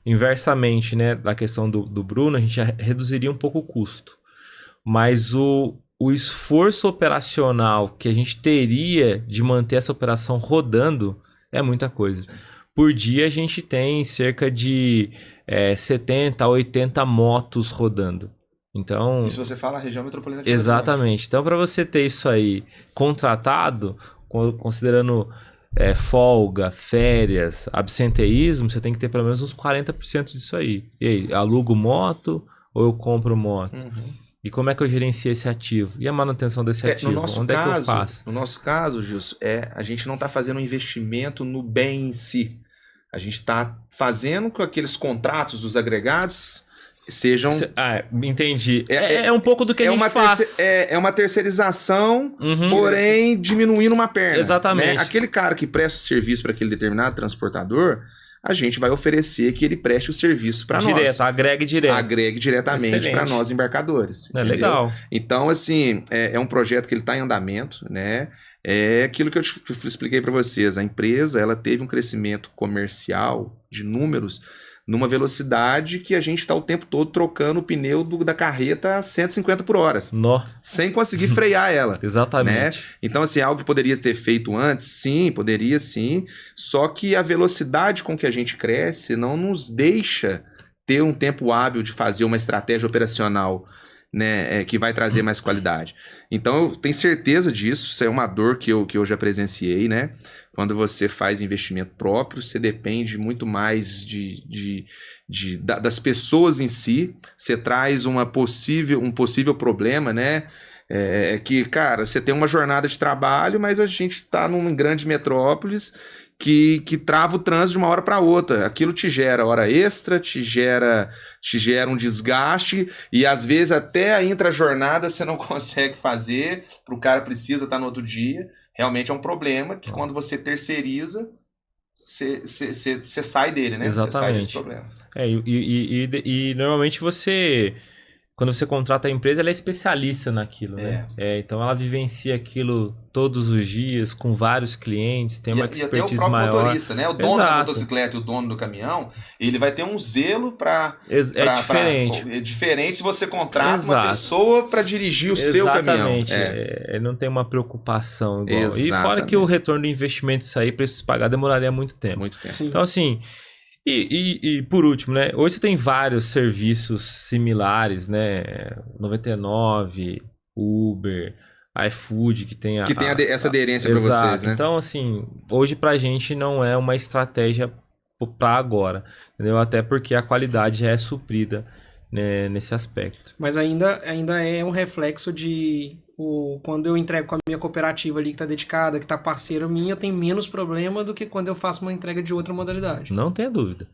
inversamente, né, da questão do Bruno, a gente reduziria um pouco o custo. Mas o esforço operacional que a gente teria de manter essa operação rodando é muita coisa. Por dia, a gente tem cerca de 70 a 80 motos rodando. Então, isso você fala a região metropolitana de exatamente. Então, para você ter isso aí contratado, considerando folga, férias, absenteísmo, você tem que ter pelo menos uns 40% disso aí. E aí, alugo moto ou eu compro moto? Uhum. E como é que eu gerencio esse ativo? E a manutenção desse ativo? Onde é que eu faço? No nosso caso, Gilson, a gente não está fazendo um investimento no bem em si. A gente está fazendo com aqueles contratos dos agregados sejam... entendi. É um pouco do que a gente faz. É uma terceirização, porém diminuindo uma perna. Exatamente. Né? Aquele cara que presta o serviço para aquele determinado transportador, a gente vai oferecer que ele preste o serviço para nós. Agregue direto. Agregue diretamente para nós embarcadores. Legal. Então, assim, é um projeto que ele está em andamento, né? É aquilo que eu expliquei para vocês. A empresa, ela teve um crescimento comercial de números numa velocidade que a gente está o tempo todo trocando o pneu da carreta a 150 por hora. Sem conseguir frear ela. Exatamente. Né? Então, assim, algo que poderia ter feito antes? Sim, poderia sim. Só que a velocidade com que a gente cresce não nos deixa ter um tempo hábil de fazer uma estratégia operacional né, que vai trazer mais qualidade. Então, eu tenho certeza disso, isso é uma dor que eu já presenciei, né? Quando você faz investimento próprio, você depende muito mais das pessoas em si, você traz um possível problema, né? Que, cara, você tem uma jornada de trabalho, mas a gente tá numa grande metrópolis que trava o trânsito de uma hora para outra. Aquilo te gera hora extra, te gera um desgaste, e às vezes até a intra-jornada você não consegue fazer, o cara precisa estar no outro dia. Realmente é um problema que quando você terceiriza, você sai dele, né? Exatamente. Você sai desse problema. E normalmente quando você contrata a empresa, ela é especialista naquilo, né? Então ela vivencia aquilo todos os dias, com vários clientes, tem uma expertise maior. E até o próprio motorista, né? O dono da motocicleta e o dono do caminhão, ele vai ter um zelo para... diferente. É diferente se você contrata uma pessoa para dirigir o seu caminhão. Exatamente. Não tem uma preocupação igual. Exatamente. E fora que o retorno do investimento disso aí, para isso pagar, demoraria muito tempo. Muito tempo. Sim. Então, assim... E por último, né? Hoje você tem vários serviços similares, né? 99, Uber, iFood, que tem essa aderência para vocês, né? Então, assim, hoje pra gente não é uma estratégia para agora, entendeu? Até porque a qualidade já é suprida, né, nesse aspecto. Mas ainda é um reflexo de... Quando eu entrego com a minha cooperativa ali que está dedicada, que está parceira minha, tem menos problema do que quando eu faço uma entrega de outra modalidade. Não tenha dúvida.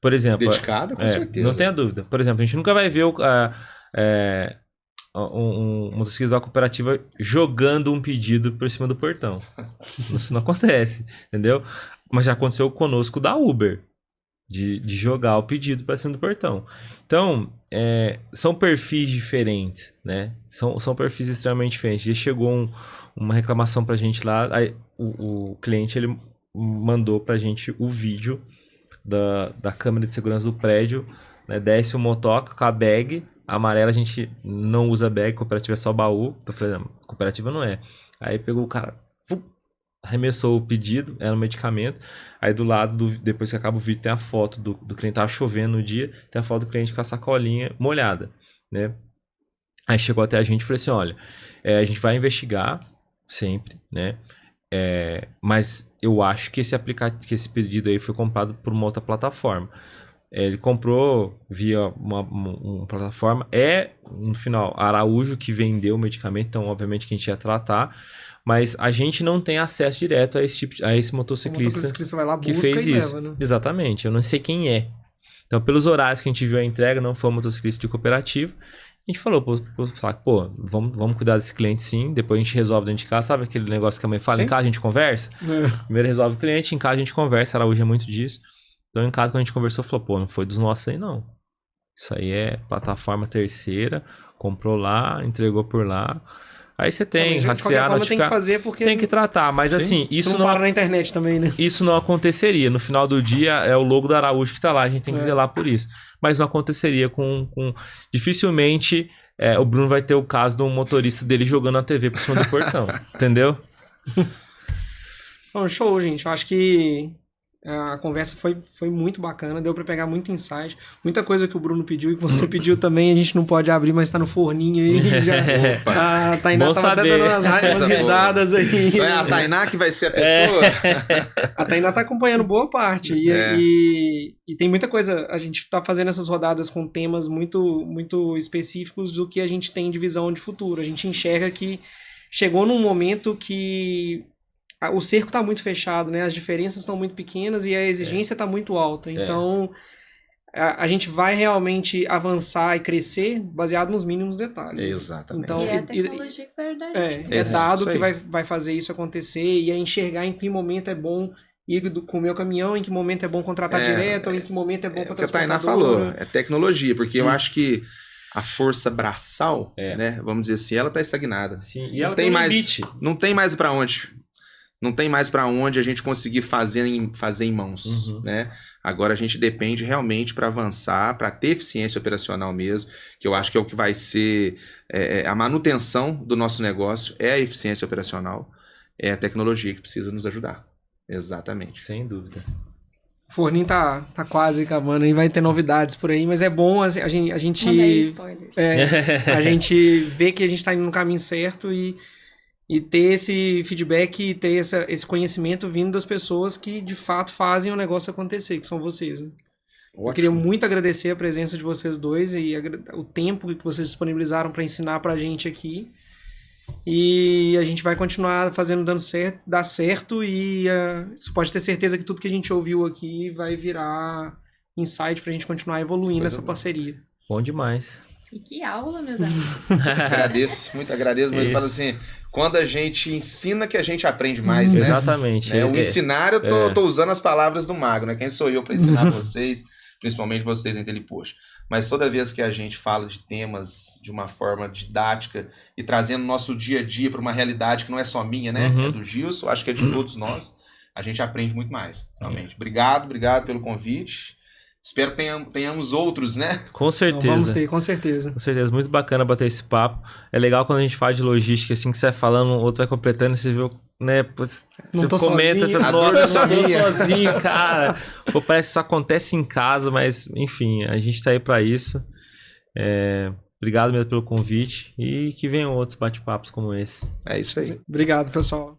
Por exemplo... Dedicada, com certeza. Não tenha dúvida. Por exemplo, a gente nunca vai ver um motociclista da cooperativa jogando um pedido por cima do portão. Isso não acontece, entendeu? Mas já aconteceu conosco da Uber. De jogar o pedido para cima do portão. Então, são perfis diferentes, né? São perfis extremamente diferentes. Já chegou uma reclamação pra gente lá, aí, o cliente ele mandou pra gente o vídeo da câmera de segurança do prédio, né? Desce o motoca com a bag amarela, a gente não usa bag, cooperativa é só baú. Então eu falei, não, cooperativa não é. Aí pegou o cara... arremessou o pedido, era um medicamento. Aí do lado, depois que acaba o vídeo, tem a foto do cliente, tava chovendo no dia, tem a foto do cliente com a sacolinha molhada, né? Aí chegou até a gente e falou assim, olha, a gente vai investigar sempre, né? Mas eu acho que esse pedido aí foi comprado por uma outra plataforma. Ele comprou via uma plataforma, no final, a Araújo que vendeu o medicamento, então obviamente que a gente ia tratar, mas a gente não tem acesso direto a esse motociclista. O motociclista vai lá, busca que fez e isso. leva, né? Exatamente, eu não sei quem é. Então, pelos horários que a gente viu a entrega, não foi um motociclista de cooperativa. A gente falou, vamos cuidar desse cliente sim, depois a gente resolve dentro de casa. Sabe aquele negócio que a mãe fala, sim. Em casa a gente conversa? Primeiro resolve o cliente, em casa a gente conversa, a Araújo é muito disso. Então, em casa, quando a gente conversou, falou, não foi dos nossos aí, não. Isso aí é plataforma terceira, comprou lá, entregou por lá. Aí você tem rastrear, notificar, tem que fazer porque... Tem que tratar, mas sim. Assim, isso não para na internet também, né? Isso não aconteceria. No final do dia, é o logo da Araújo que tá lá, a gente tem que zelar por isso. Mas não aconteceria dificilmente o Bruno vai ter o caso de um motorista dele jogando a TV por cima do portão, entendeu? Bom, show, gente. Eu acho que a conversa foi muito bacana, deu pra pegar muito insight, muita coisa que o Bruno pediu e que você pediu também, a gente não pode abrir, mas tá no forninho aí. A Tainá tava até dando umas risadas aí. É a Tainá que vai ser a pessoa? A Tainá tá acompanhando boa parte e tem muita coisa, a gente tá fazendo essas rodadas com temas muito, muito específicos do que a gente tem de visão de futuro. A gente enxerga que chegou num momento que o cerco está muito fechado, né? As diferenças estão muito pequenas e a exigência está muito alta. Então, a gente vai realmente avançar e crescer baseado nos mínimos detalhes. Exatamente. Então, e a tecnologia que vai ajudar a gente. É dado que vai fazer isso acontecer e é enxergar em que momento é bom ir com o meu caminhão, em que momento é bom contratar direto, ou em que momento é bom para transportadora. O que a Tainá falou, é tecnologia, porque eu acho que a força braçal, né? Vamos dizer assim, ela está estagnada. Sim, e ela tem mais limite. Não tem mais para onde. Não tem mais para onde a gente conseguir fazer em mãos, né? Agora a gente depende realmente para avançar, para ter eficiência operacional mesmo, que eu acho que é o que vai ser a manutenção do nosso negócio, é a eficiência operacional, é a tecnologia que precisa nos ajudar. Exatamente. Sem dúvida. O forninho tá quase acabando aí, vai ter novidades por aí, mas é bom a gente Mandei spoilers. a gente ver que a gente tá indo no caminho certo e ter esse feedback e ter esse conhecimento vindo das pessoas que de fato fazem o negócio acontecer, que são vocês. Né? Eu queria muito agradecer a presença de vocês dois e o tempo que vocês disponibilizaram para ensinar pra gente aqui. E a gente vai continuar fazendo dar certo e você pode ter certeza que tudo que a gente ouviu aqui vai virar insight pra gente continuar evoluindo essa parceria. Bom demais. E que aula, meus amigos. Muito agradeço, mas falo assim, quando a gente ensina que a gente aprende mais, né? Exatamente. O ensinar, eu tô usando as palavras do Mago, né? Quem sou eu para ensinar vocês, principalmente vocês em IntelliPost. Mas toda vez que a gente fala de temas de uma forma didática e trazendo o nosso dia a dia para uma realidade que não é só minha, né? É do Gilson, acho que é de todos nós, a gente aprende muito mais, realmente. Obrigado pelo convite. Espero que tenhamos outros, né? Com certeza. Então, vamos ter, com certeza. Com certeza, muito bacana bater esse papo. É legal quando a gente fala de logística, assim, que você vai falando, o outro vai completando, você viu, né? Não você tô comenta, sozinho, fala, nossa, eu só tô sozinho, cara. Pô, parece que isso acontece em casa, mas, enfim, a gente tá aí pra isso. Obrigado mesmo pelo convite e que venham outros bate-papos como esse. É isso aí. Obrigado, pessoal.